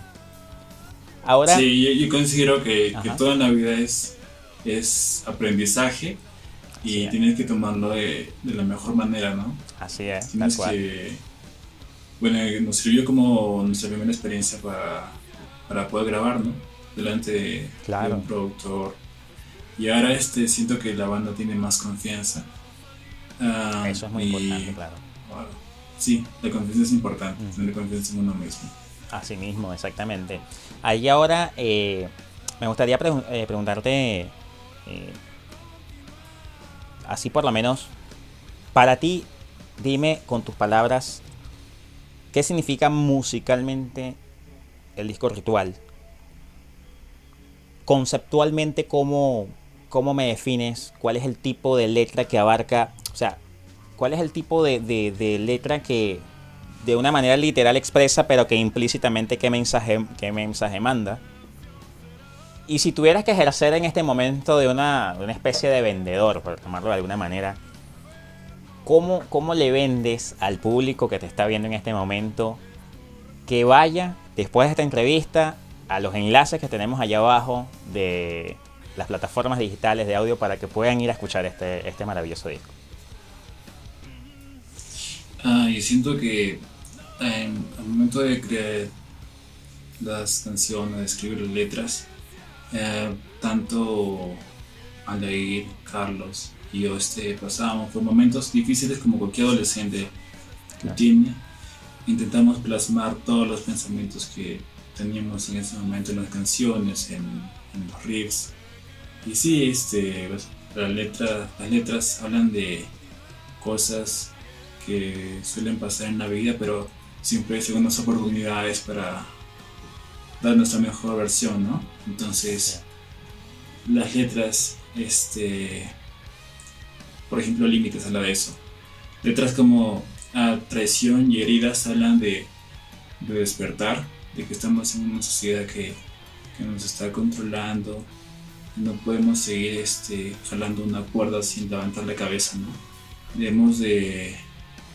Ahora,
Sí, yo considero que
ajá,
toda la vida es aprendizaje
así
y
es,
tienes que tomarlo de la mejor manera, ¿no?
así es, tal
Tienes
cual.
que, bueno, nos sirvió como nuestra primera experiencia para poder grabar, ¿no? Delante de un
Claro,
productor. Y ahora siento que la banda tiene más confianza.
eso es muy
Y
importante, claro.
bueno, sí, la confianza es importante,
Ujú.
tener confianza en uno mismo.
Así mismo, exactamente. Ahí ahora me gustaría preguntarte, así por lo menos, para ti, dime con tus palabras, ¿qué significa musicalmente el disco Ritual? Conceptualmente, ¿cómo me defines? ¿Cuál es el tipo de letra que abarca? O sea, ¿cuál es el tipo de letra de una manera literal expresa, pero que implícitamente qué mensaje manda. Y si tuvieras que ejercer en este momento de una especie de vendedor, por llamarlo de alguna manera, ¿cómo le vendes al público que te está viendo en este momento que vaya después de esta entrevista a los enlaces que tenemos allá abajo de las plataformas digitales de audio para que puedan ir a escuchar este maravilloso disco?
Yo siento que al momento de crear las canciones, de escribir las letras, tanto Aldair, Carlos y yo pasábamos por momentos difíciles como cualquier adolescente que tiene. Intentamos plasmar todos los pensamientos que teníamos en ese momento en las canciones, en los riffs. Y sí, las letras hablan de cosas que suelen pasar en la vida, pero siempre hay segundas oportunidades para dar nuestra mejor versión, ¿no? Entonces, las letras, por ejemplo, Límites habla de eso. Letras como Traición y Heridas hablan de despertar, de que estamos en una sociedad que nos está controlando. No podemos seguir jalando una cuerda sin levantar la cabeza, ¿no? Debemos de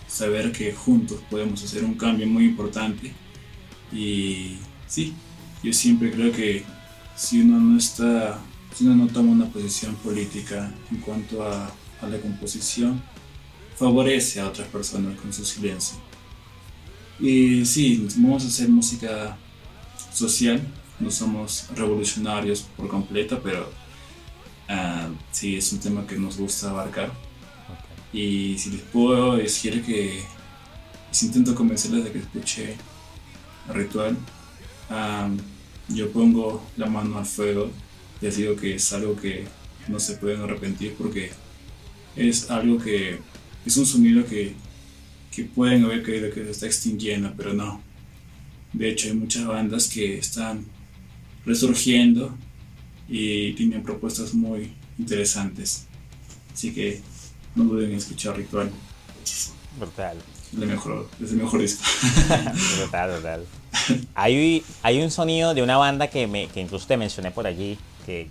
saber que juntos podemos hacer un cambio muy importante. Y sí, yo siempre creo que si uno no toma una posición política en cuanto a la composición, favorece a otras personas con su silencio. Y sí, vamos a hacer música social, no somos revolucionarios por completo, pero sí es un tema que nos gusta abarcar. Y si les puedo decir que si intento convencerles de que escuche Ritual, yo pongo la mano al fuego. Les digo que es algo que no se pueden arrepentir, porque es algo que es un sonido que pueden haber creído que se está extinguiendo, pero no. De hecho, hay muchas bandas que están resurgiendo y tienen propuestas muy interesantes. Así que no duden en escuchar Ritual.
Brutal.
Es el mejor disco.
Brutal. Hay un sonido de una banda que incluso te mencioné por allí, que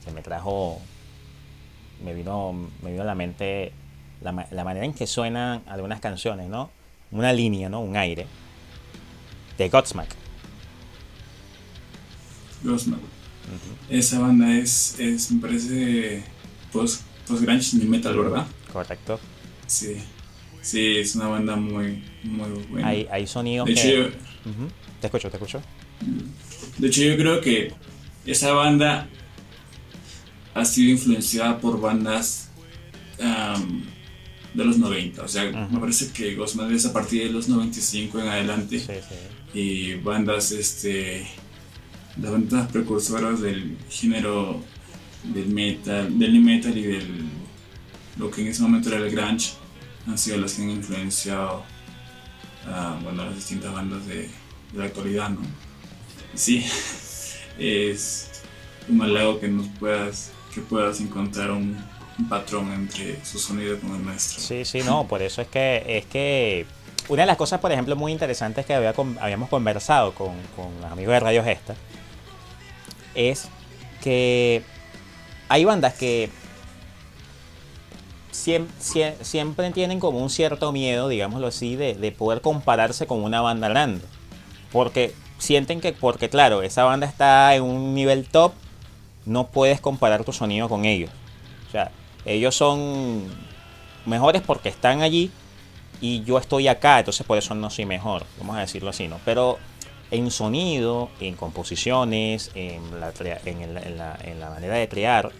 me vino a la mente la manera en que suenan algunas canciones, ¿no? Una línea, ¿no? Un aire. De Godsmack.
Esa banda me parece post-grunge new metal, ¿verdad?
Correcto.
Sí, es una banda muy, muy buena.
Hay sonidos
de
que...
hecho,
Te escucho.
De hecho, yo creo que esa banda ha sido influenciada por bandas de los 90. O sea, me parece que Godsmack es a partir de los 95 en adelante.
Sí.
Y bandas, las bandas precursoras del género del new metal y del lo que en ese momento era el grunge han sido las que han influenciado las distintas bandas de la actualidad, ¿no? Y sí, es un halago que puedas encontrar un patrón entre su sonido con el nuestro.
Sí, no, por eso es que una de las cosas, por ejemplo, muy interesantes que habíamos conversado con los amigos de Radio Gesta es que hay bandas que siempre tienen como un cierto miedo, digámoslo así, de poder compararse con una banda grande. Porque sienten que, claro, esa banda está en un nivel top, no puedes comparar tu sonido con ellos. O sea, ellos son mejores porque están allí y yo estoy acá, entonces por eso no soy mejor, vamos a decirlo así, ¿no? Pero en sonido, en composiciones, en la manera de crear,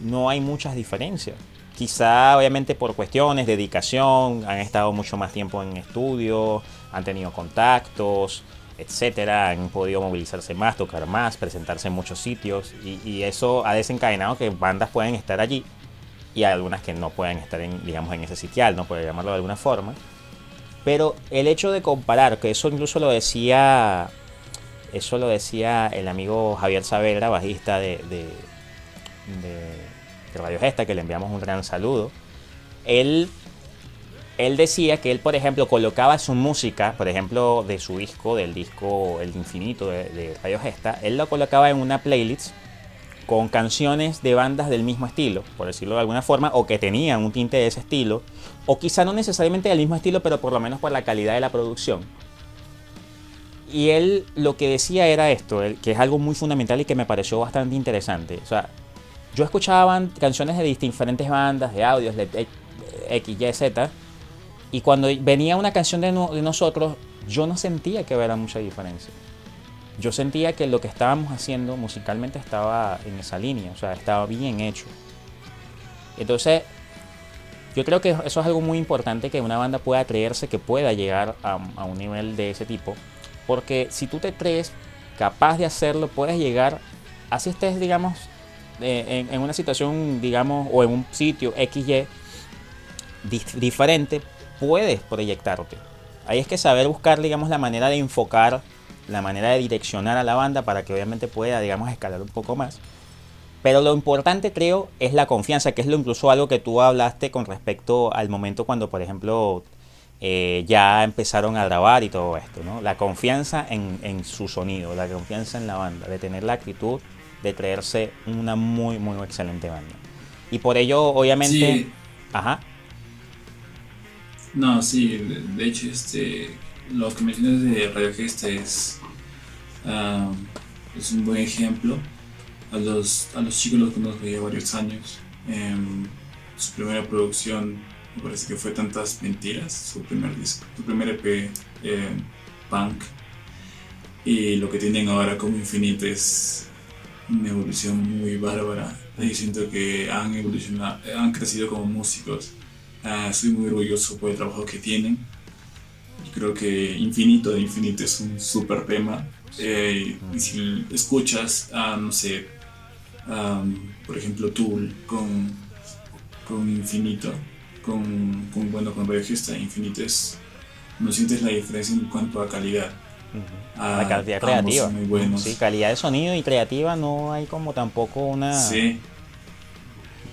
no hay muchas diferencias. Quizá obviamente por cuestiones de dedicación, han estado mucho más tiempo en estudio, han tenido contactos, etcétera, han podido movilizarse más, tocar más, presentarse en muchos sitios, y eso ha desencadenado que bandas pueden estar allí y algunas que no pueden estar en ese sitial, no puede llamarlo de alguna forma. Pero el hecho de comparar, que eso incluso lo decía el amigo Javier Saavedra, bajista de Radio Gesta, que le enviamos un gran saludo. Él él decía que él, por ejemplo, colocaba su música, por ejemplo, de su disco, del disco El Infinito de Radio Gesta, él lo colocaba en una playlist con canciones de bandas del mismo estilo, por decirlo de alguna forma, o que tenían un tinte de ese estilo, o quizá no necesariamente del mismo estilo, pero por lo menos por la calidad de la producción. Y él lo que decía era esto, que es algo muy fundamental y que me pareció bastante interesante. O sea, yo escuchaba canciones de diferentes bandas, de audios, de X, Y, Z, y cuando venía una canción de nosotros, yo no sentía que hubiera mucha diferencia. Yo sentía que lo que estábamos haciendo musicalmente estaba en esa línea, o sea, estaba bien hecho. Entonces, yo creo que eso es algo muy importante, que una banda pueda creerse, que pueda llegar a un nivel de ese tipo. Porque si tú te crees capaz de hacerlo, puedes llegar, así estés, digamos, en una situación, digamos, o en un sitio XY diferente, puedes proyectarte. Ahí es que saber buscar, digamos, la manera de enfocar, la manera de direccionar a la banda para que obviamente pueda, digamos, escalar un poco más. Pero lo importante, creo, es la confianza, que es incluso algo que tú hablaste con respecto al momento cuando, por ejemplo, ya empezaron a grabar y todo esto, ¿no? La confianza en su sonido, la confianza en la banda, de tener la actitud de creerse una muy, muy excelente banda. Y por ello, obviamente...
Sí,
Ajá.
no, sí, de hecho, lo que mencionas de Radio Gesta ah, es un buen ejemplo. A los chicos los conozco ya varios años. Su primera producción me parece que fue Tantas Mentiras, su primer disco, su primer EP, punk. Y lo que tienen ahora como Infinite es una evolución muy bárbara. Y siento que han evolucionado, han crecido como músicos. Soy muy orgulloso por el trabajo que tienen. Y creo que Infinito de Infinite es un súper tema. Y si escuchas, no sé, por ejemplo, Tool con Infinito, con Radio Gesta, Infinito no sientes la diferencia en cuanto a calidad.
La calidad
Ambos
creativa.
son muy buenos.
Sí, calidad de sonido y creativa, no hay como tampoco una...
Sí,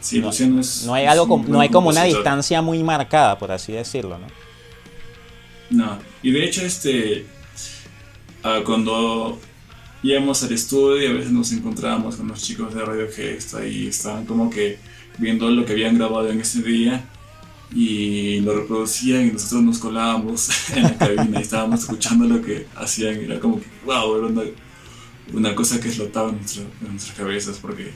sí,
No,
Luciano
no hay
es
algo,
un
no
buen
hay como una
compositor.
distancia muy marcada, por así decirlo, ¿no?
No, y de hecho, cuando íbamos al estudio, a veces nos encontrábamos con los chicos de Radio Gesta y estaban como que viendo lo que habían grabado en ese día y lo reproducían y nosotros nos colábamos en la cabina y estábamos escuchando lo que hacían y era como que wow, era una cosa que explotaba en nuestras cabezas porque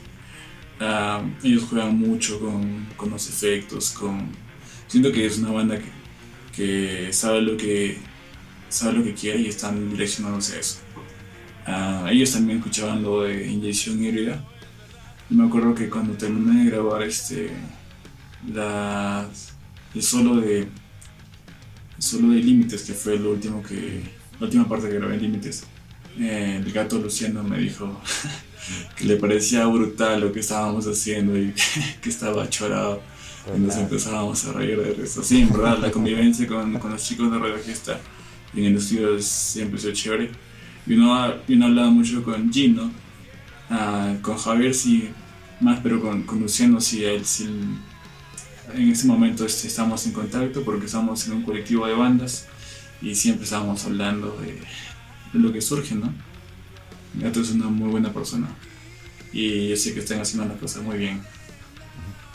ellos juegan mucho con los efectos, siento que es una banda que sabe lo que quiere y están direccionándose a eso. Ellos también escuchaban lo de Inyección Híbrida. Yo me acuerdo que cuando terminé de grabar el solo de Límites, que fue la última parte que grabé en Límites, el gato Luciano me dijo que le parecía brutal lo que estábamos haciendo y que estaba chorado. Y nos empezábamos a reír de eso. Sí, en verdad, la convivencia con los chicos de Radio Gesta en el estudio siempre ha sido chévere. Y uno hablaba mucho con Gino, con Javier sí, más, pero con Luciano sí, a él sí. En ese momento estamos en contacto porque estamos en un colectivo de bandas y siempre estábamos hablando de lo que surge, ¿no? Gato es una muy buena persona y yo sé que están haciendo las cosas muy bien.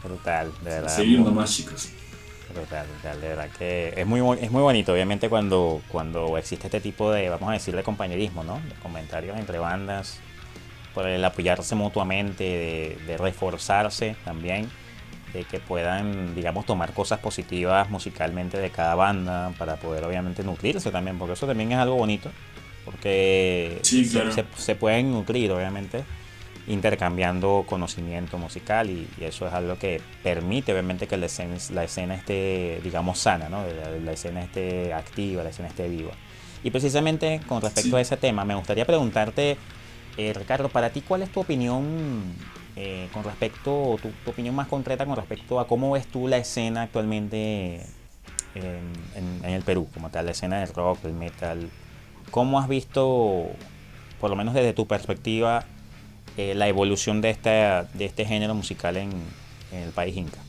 Brutal, de verdad.
Seguir nomás, chicos.
Brutal, de verdad que es muy bonito, obviamente, cuando existe este tipo de, vamos a decir, de compañerismo, ¿no? De comentarios entre bandas, por el apoyarse mutuamente, de reforzarse también, de que puedan, digamos, tomar cosas positivas musicalmente de cada banda para poder, obviamente, nutrirse también, porque eso también es algo bonito, porque
Sí, claro.
se pueden nutrir, obviamente, intercambiando conocimiento musical y eso es algo que permite obviamente que la escena esté, digamos, sana, ¿no? La escena esté activa, la escena esté viva. Y precisamente con respecto
Sí.
a ese tema, me gustaría preguntarte, Ricardo, para ti, ¿cuál es tu opinión con respecto, tu opinión más concreta con respecto a cómo ves tú la escena actualmente en el Perú, como tal, la escena del rock, del metal? ¿Cómo has visto, por lo menos desde tu perspectiva, la evolución de este género musical en el país inca?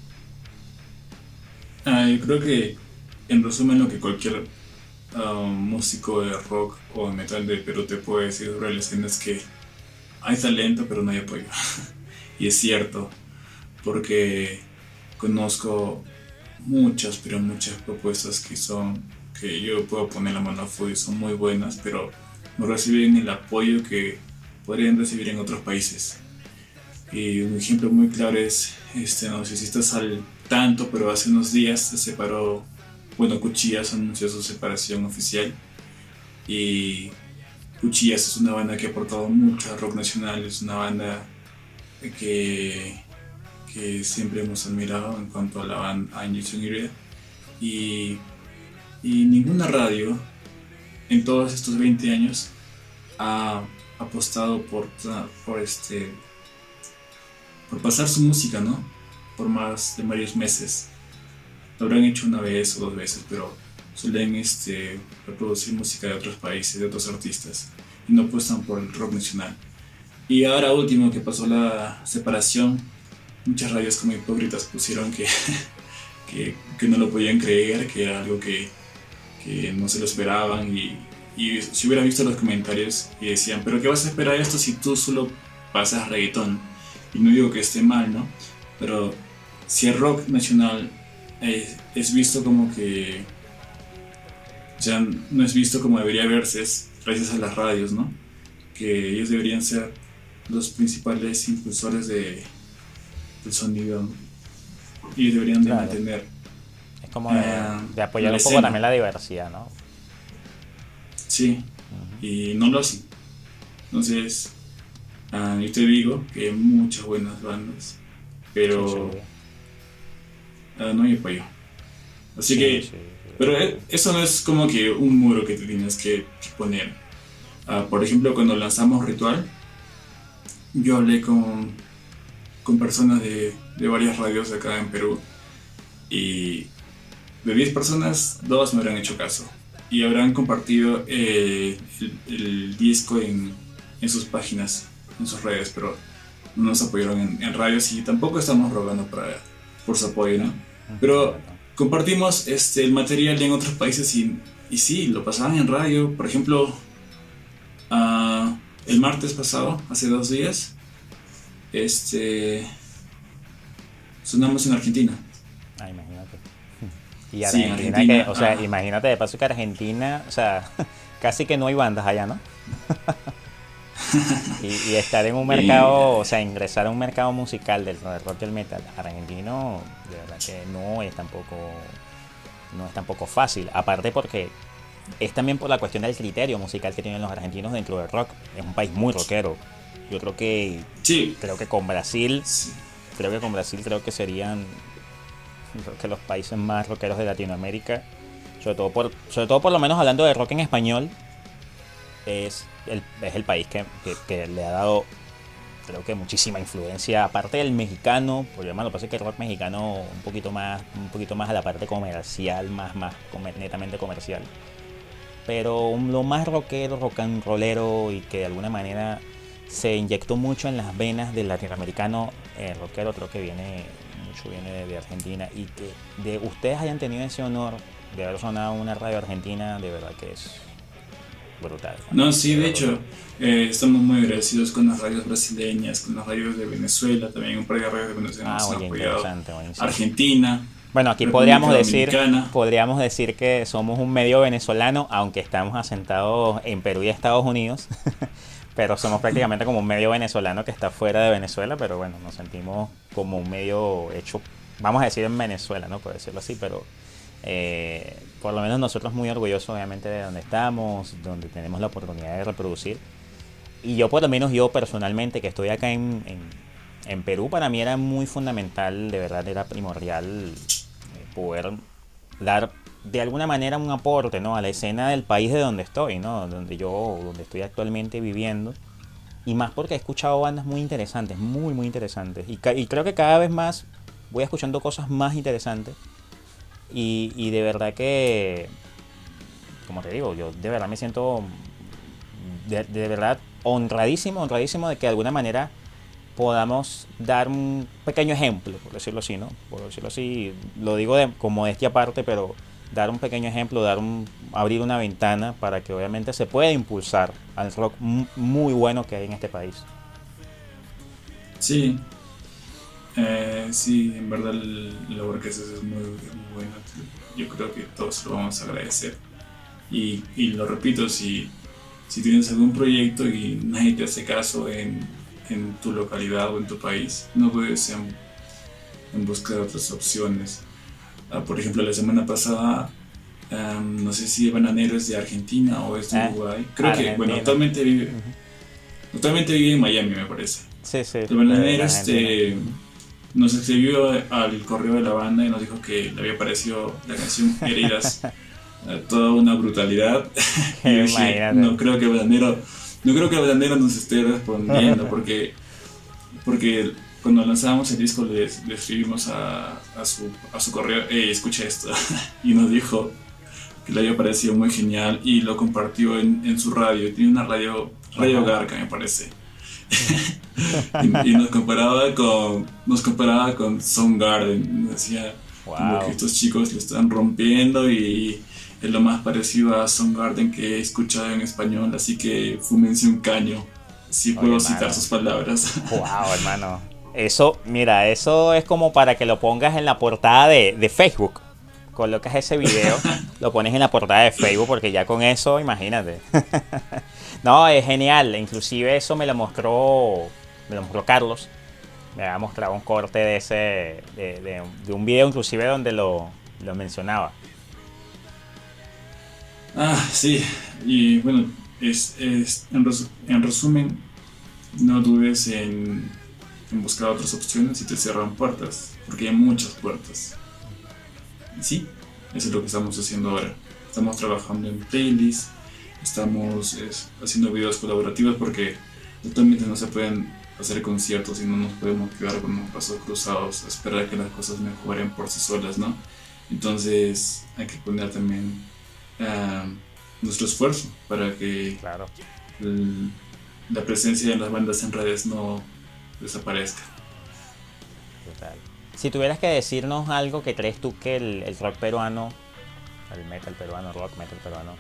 Yo creo que en resumen, lo que cualquier músico de rock o de metal de Perú te puede decir sobre la escena es que hay talento, pero no hay apoyo. Y es cierto, porque conozco muchas, pero muchas propuestas que yo puedo poner la mano a fuego y son muy buenas, pero no reciben el apoyo que podrían recibir en otros países. Y un ejemplo muy claro es, no sé si estás al tanto, pero hace unos días se separó, bueno, Cuchillas anunció su separación oficial. Y Cuchillas es una banda que ha aportado mucho al rock nacional, es una banda que, que siempre hemos admirado en cuanto a la banda, a Injection Area. Y, y ninguna radio en todos estos 20 años ha apostado por pasar su música, ¿no? Por más de varios meses. Lo habrán hecho una vez o dos veces, pero suelen reproducir música de otros países, de otros artistas, y no apuestan por el rock nacional. Y ahora último que pasó la separación, muchas radios como hipócritas pusieron que no lo podían creer, que era algo que no se lo esperaban, y si hubiera visto los comentarios y decían, pero ¿qué vas a esperar esto si tú solo pasas reggaetón? Y no digo que esté mal, ¿no? Pero si el rock nacional es visto como que ya no es visto como debería verse, es gracias a las radios, ¿no? Que ellos deberían ser los principales impulsores del sonido y deberían de
Claro,
mantener
es como de apoyar
la
un poco
escena.
también la diversidad, ¿no?
Sí,
Ujú.
y no lo hacen. Entonces, yo te digo que hay muchas buenas bandas,
Sí, sí,
pero no hay apoyo. Así
sí,
que,
sí.
pero eso no es como que un muro que te tienes que poner. Por ejemplo, cuando lanzamos Ritual, yo hablé con personas de varias radios acá en Perú y de 10 personas, 2 me habrán hecho caso y habrán compartido el disco en sus páginas, en sus redes, pero no nos apoyaron en radios y tampoco estamos rogando por su apoyo, ¿no? Pero
Claro.
compartimos el material en otros países y sí, lo pasaban en radio. Por ejemplo, el martes pasado, hace 2 días, este, sonamos en Argentina.
Ah, imagínate. Y
Sí, en
Argentina que,
Argentina.
o sea, imagínate de paso que Argentina, o sea, casi que no hay bandas allá, ¿no? Y estar en un
Y,
mercado, o sea, ingresar a un mercado musical del rock y el metal argentino, de verdad que no es tampoco fácil. Aparte porque es también por la cuestión del criterio musical que tienen los argentinos dentro del rock. Es un país muy rockero. Yo
sí,
creo que con Brasil,
sí,
creo que serían, creo que los países más rockeros de Latinoamérica, sobre todo por lo menos hablando de rock en español, es el país que le ha dado, creo que muchísima influencia, aparte del mexicano, por lo que pasa es que el rock mexicano un poquito más a la parte comercial, netamente comercial. Pero lo más rockero, rock and rollero y que de alguna manera se inyectó mucho en las venas del latinoamericano rockero, creo que viene de Argentina, y que de ustedes hayan tenido ese honor de haber sonado una radio argentina, de verdad que es brutal,
no, sí,
de
de
verdad
hecho,
brutal.
estamos muy agradecidos con las radios brasileñas, con las radios de Venezuela, también un par de radios de Venezuela
Ah,
nos han
oye,
apoyado.
interesante, buenísimo.
Argentina,
Bueno, aquí
República Dominicana.
podríamos decir que somos un medio venezolano, aunque estamos asentados en Perú y Estados Unidos, pero somos prácticamente como un medio venezolano que está fuera de Venezuela, pero bueno, nos sentimos como un medio hecho, vamos a decir en Venezuela, ¿no? Por decirlo así, pero por lo menos nosotros muy orgullosos obviamente de donde estamos, donde tenemos la oportunidad de reproducir. Y yo por lo menos yo personalmente que estoy acá en Perú, para mí era muy fundamental, de verdad era primordial poder dar de alguna manera un aporte, ¿no? A la escena del país de donde estoy, ¿no? Donde estoy actualmente viviendo. Y más porque he escuchado bandas muy interesantes, muy, muy interesantes. Y creo que cada vez más voy escuchando cosas más interesantes. Y de verdad que, como te digo, yo de verdad me siento de verdad honradísimo de que de alguna manera podamos dar un pequeño ejemplo, por decirlo así, ¿no? Por decirlo así, lo digo como de este aparte, pero dar un pequeño ejemplo, abrir una ventana para que obviamente se pueda impulsar al rock muy bueno que hay en este país.
Sí, sí, en verdad la labor que haces es muy, muy buena. Yo creo que todos lo vamos a agradecer. Y lo repito, si tienes algún proyecto y nadie te hace caso en tu localidad o en tu país, no puedes en busca de otras opciones. Por ejemplo, la semana pasada, no sé si Bananero es de Argentina o es de Uruguay. Creo que, bueno,
Argentina.
actualmente vive en Miami, me parece.
Sí, sí,
El Bananero
Argentina.
nos escribió al correo de la banda y nos dijo que le había parecido la canción Heridas toda una brutalidad. Y yo dije,
Imagínate.
no creo que el Bananero nos esté respondiendo porque cuando lanzábamos el disco le escribimos a su correo, hey, escucha esto. Y nos dijo que le había parecido muy genial y lo compartió en su radio. Tiene una Radio Garca, me parece. y nos comparaba con Soundgarden. Decía como que
Wow.
estos chicos lo están rompiendo y es lo más parecido a Soundgarden que he escuchado en español, así que fúmense un caño. Si
Oye,
puedo citar
hermano.
sus palabras.
Wow, hermano. Eso, mira, eso es como para que lo pongas en la portada de Facebook. Colocas ese video, lo pones en la portada de Facebook porque ya con eso, imagínate. No, es genial. Inclusive eso me lo mostró Carlos. Me había mostrado un corte de ese, de un video inclusive donde lo mencionaba.
Sí, y bueno, en resumen, no dudes en buscar otras opciones y te cierran puertas, porque hay muchas puertas. Y sí, eso es lo que estamos haciendo ahora. Estamos trabajando en playlists, estamos haciendo videos colaborativos porque actualmente no se pueden hacer conciertos y no nos podemos quedar con los brazos cruzados a esperar a que las cosas mejoren por sí solas, ¿no? Entonces hay que poner también ah, nuestro esfuerzo para que
Claro.
el- la presencia de las bandas en redes no desaparezca.
Total. Si tuvieras que decirnos algo que crees tú que el rock peruano, el metal peruano, rock metal peruano,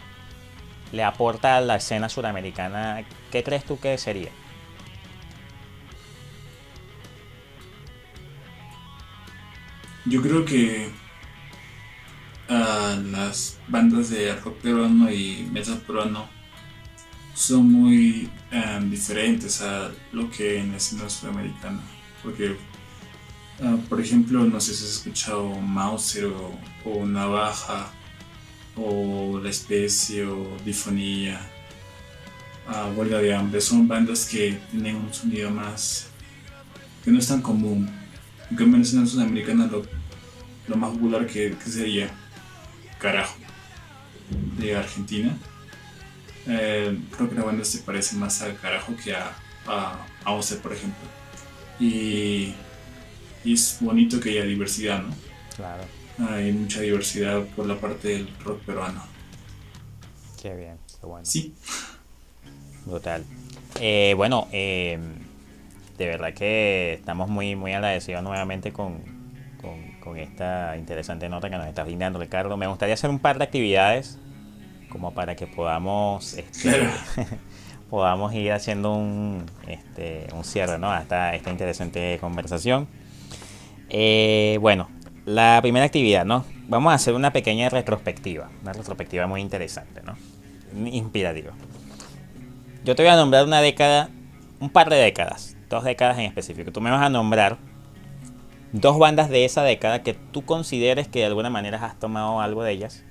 le aporta a la escena suramericana, ¿qué crees tú que sería?
Yo creo que las bandas de rock peruano y metal peruano son muy diferentes a lo que en la escena sudamericana. Porque, por ejemplo, no sé si has escuchado Mauser o Navaja o La Especie o Difonía, Huelga de Hambre. Son bandas que tienen un sonido más que no es tan común. En cambio, en la escena sudamericana lo más popular que sería Carajo de Argentina. Creo que la banda se parece más a Carajo que a Ose, por ejemplo. Y, y es bonito que haya diversidad, ¿no?
Claro,
Hay mucha diversidad por la parte del rock peruano.
qué bien, qué bueno.
Sí,
Brutal. Bueno, de verdad que estamos muy, muy agradecidos nuevamente con esta interesante nota que nos está brindando Ricardo. Me gustaría hacer un par de actividades como para que podamos
claro.
podamos ir haciendo un cierre, ¿no? Hasta esta interesante conversación. Bueno, la primera actividad, ¿no? Vamos a hacer una pequeña retrospectiva, una retrospectiva muy interesante, ¿no? Inspirativa. Yo te voy a nombrar una década, un par de décadas, 2 décadas en específico. Tú me vas a nombrar 2 bandas de esa década que tú consideres que de alguna manera has tomado algo de ellas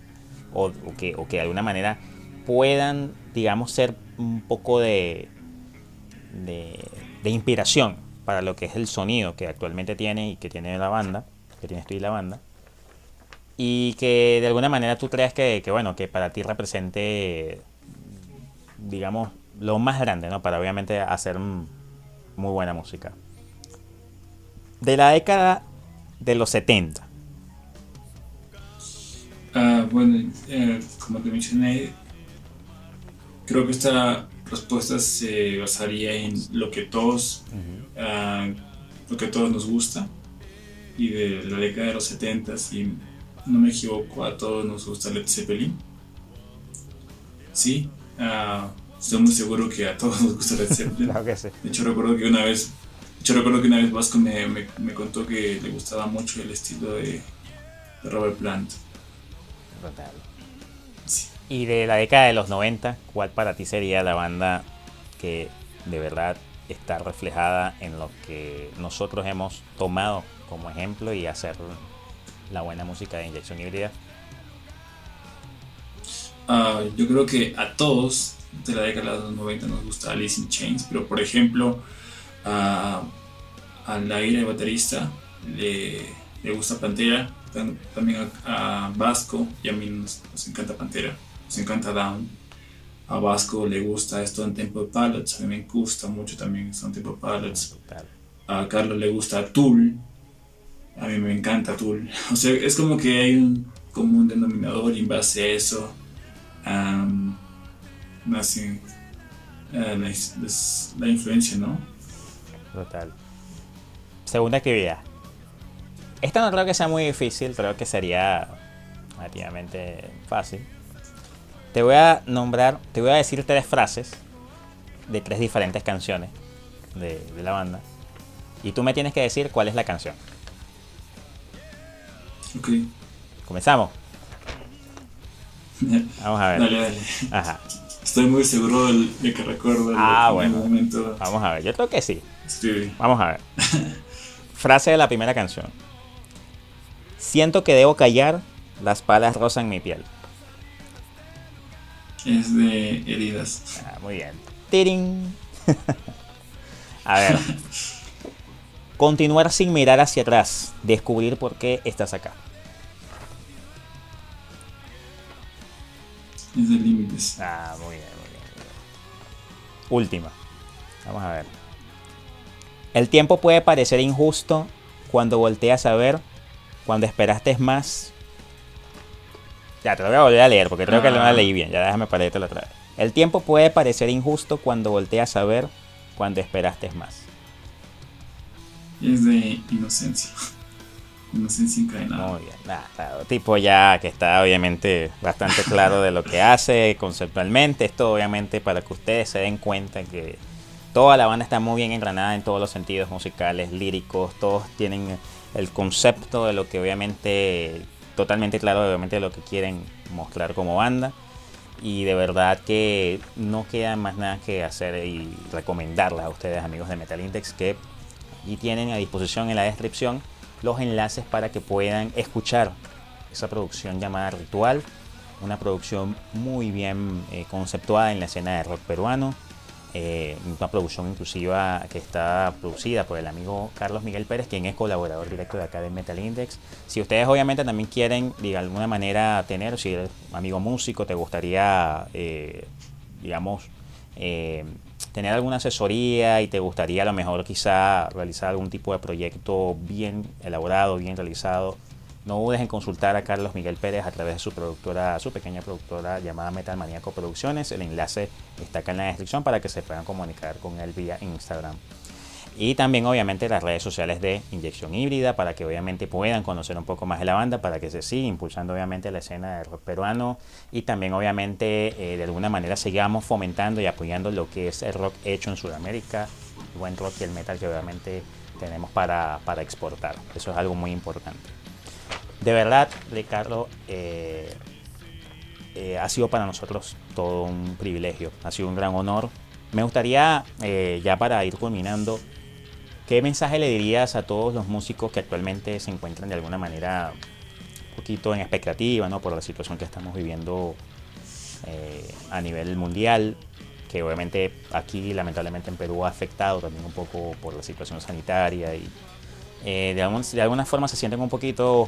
o que de alguna manera puedan, digamos, ser un poco de inspiración para lo que es el sonido que actualmente tiene y que tiene la banda, que tienes tú y la banda, y que de alguna manera tú creas que bueno, que para ti represente, digamos, lo más grande, ¿no? Para obviamente hacer muy buena música. De la década de los 70.
Bueno, como te mencioné, creo que esta respuesta se basaría en lo que a todos nos gusta y de la década de los 70 y no me equivoco, a todos nos gusta Led Zeppelin. Sí, estoy muy seguro que a todos nos gusta Led Zeppelin.
Claro que sí.
De hecho, recuerdo que una vez Vasco me contó que le gustaba mucho el estilo de Robert Plant.
Total.
Sí.
Y de la década de los 90, ¿cuál para ti sería la banda que de verdad está reflejada en lo que nosotros hemos tomado como ejemplo y hacer la buena música de Inyección Híbrida?
Yo creo que a todos de la década de los 90 nos gusta Alice in Chains, pero por ejemplo, a, al aire de baterista le gusta Pantera, también a Vasco, y a mí nos encanta Pantera, nos encanta Down. A Vasco le gusta Stone Temple Pilots, a mí me gusta mucho también Stone Temple Pilots.
Total.
A Carlos le gusta Tool, a mí me encanta Tool. O sea, es como que hay un común denominador y en base a eso nace la influencia, ¿no?
Total. Segunda actividad. Esta no creo que sea muy difícil, creo que sería relativamente fácil. Te voy a decir 3 frases de 3 diferentes canciones de la banda. Y tú me tienes que decir cuál es la canción.
Ok.
¿Comenzamos? Vamos a ver.
Dale.
Ajá.
Estoy muy seguro de que recuerdo
bueno.
el momento.
Vamos a ver. Yo creo que sí.
Escribí.
Vamos a ver. Frase de la primera canción. Siento que debo callar, las palas rozan mi piel.
Es de Heridas.
Muy bien. ¡Tirín! A ver. Continuar sin mirar hacia atrás. Descubrir por qué estás acá.
Es de Límites.
Muy bien. Última. Vamos a ver. El tiempo puede parecer injusto cuando volteas a ver, cuando esperaste más. Ya, te lo voy a volver a leer porque creo que no la leí bien. Ya déjame parártelo otra vez. El tiempo puede parecer injusto cuando volteas a ver, cuando esperaste más.
Es de Inocencia. Inocencia encadenada.
Muy bien. Claro, tipo ya que está obviamente bastante claro de lo que hace conceptualmente. Esto obviamente para que ustedes se den cuenta que toda la banda está muy bien engranada en todos los sentidos musicales, líricos. Todos tienen el concepto de lo que obviamente, totalmente claro obviamente de lo que quieren mostrar como banda. Y de verdad que no queda más nada que hacer y recomendarles a ustedes, amigos de Metal Index, que allí tienen a disposición en la descripción los enlaces para que puedan escuchar esa producción llamada Ritual, una producción muy bien conceptuada en la escena de rock peruano, una producción inclusiva que está producida por el amigo Carlos Miguel Pérez, quien es colaborador directo de acá de Metal Index. Si ustedes obviamente también quieren de alguna manera tener, si eres amigo músico, te gustaría tener alguna asesoría y te gustaría a lo mejor quizá realizar algún tipo de proyecto bien elaborado, bien realizado, no dudes en consultar a Carlos Miguel Pérez a través de su productora, su pequeña productora llamada Metal Maníaco Producciones. El enlace está acá en la descripción para que se puedan comunicar con él vía Instagram. Y también obviamente las redes sociales de Inyección Híbrida para que obviamente puedan conocer un poco más de la banda, para que se siga impulsando obviamente la escena del rock peruano y también obviamente de alguna manera sigamos fomentando y apoyando lo que es el rock hecho en Sudamérica, el buen rock y el metal que obviamente tenemos para exportar. Eso es algo muy importante. De verdad, Ricardo, ha sido para nosotros todo un privilegio, ha sido un gran honor. Me gustaría, ya para ir culminando, ¿qué mensaje le dirías a todos los músicos que actualmente se encuentran de alguna manera un poquito en expectativa, ¿no?, por la situación que estamos viviendo a nivel mundial, que obviamente aquí lamentablemente en Perú ha afectado también un poco por la situación sanitaria y de alguna forma se sienten un poquito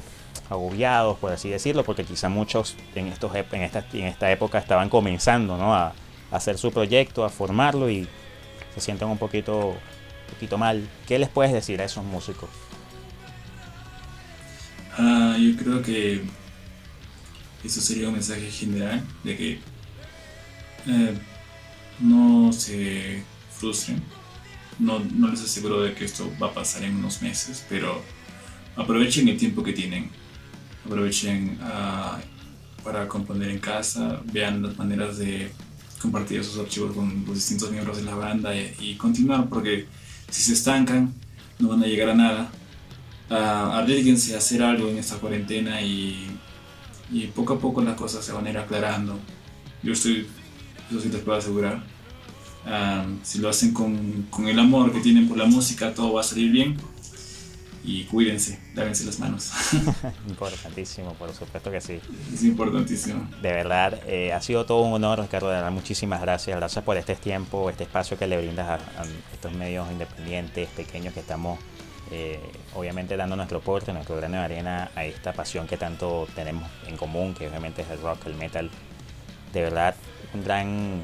agobiados, por así decirlo, porque quizá muchos en esta época estaban comenzando, ¿no?, a hacer su proyecto, a formarlo y se sienten un poquito mal? ¿Qué les puedes decir a esos músicos?
Yo creo que eso sería un mensaje general de que no se frustren. No les aseguro de que esto va a pasar en unos meses, pero aprovechen el tiempo que tienen. aprovechen para componer en casa, vean las maneras de compartir esos archivos con los distintos miembros de la banda y continuar, porque si se estancan no van a llegar a nada. Arriesguense a hacer algo en esta cuarentena y poco a poco las cosas se van a ir aclarando. Eso sí te puedo asegurar. Si lo hacen con el amor que tienen por la música, todo va a salir bien. Y cuídense, lávense las manos.
Importantísimo, por supuesto que sí.
Es importantísimo.
De verdad, ha sido todo un honor, Ricardo. De verdad, muchísimas gracias. Gracias por este tiempo, este espacio que le brindas a estos medios independientes, pequeños, que estamos obviamente dando nuestro aporte, nuestro grano de arena a esta pasión que tanto tenemos en común, que obviamente es el rock, el metal. De verdad, un gran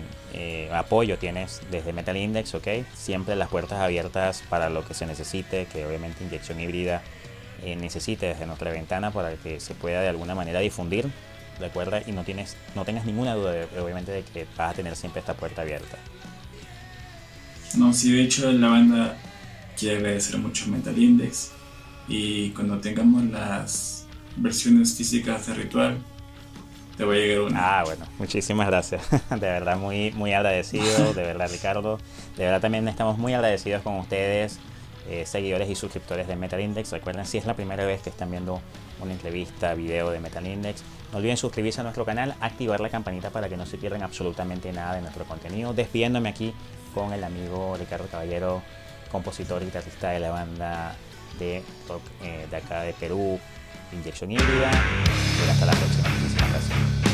apoyo tienes desde Metal Index, ¿ok? Siempre las puertas abiertas para lo que se necesite, que obviamente Inyección Híbrida necesite desde nuestra ventana para que se pueda de alguna manera difundir, recuerda, y no tengas ninguna duda obviamente de que vas a tener siempre esta puerta abierta.
No, sí, de hecho la banda quiere agradecer mucho a Metal Index, y cuando tengamos las versiones físicas de Ritual te va a llegar una.
Bueno, muchísimas gracias. De verdad, muy, muy agradecido, de verdad, Ricardo. De verdad también estamos muy agradecidos con ustedes, seguidores y suscriptores de Metal Index. Recuerden, si es la primera vez que están viendo una entrevista, video de Metal Index, no olviden suscribirse a nuestro canal, activar la campanita para que no se pierdan absolutamente nada de nuestro contenido. Despidiéndome aquí con el amigo Ricardo Caballero, compositor y guitarrista de la banda de rock de acá de Perú, Inyección Híbrida. Y hasta la próxima. Muchísimas gracias.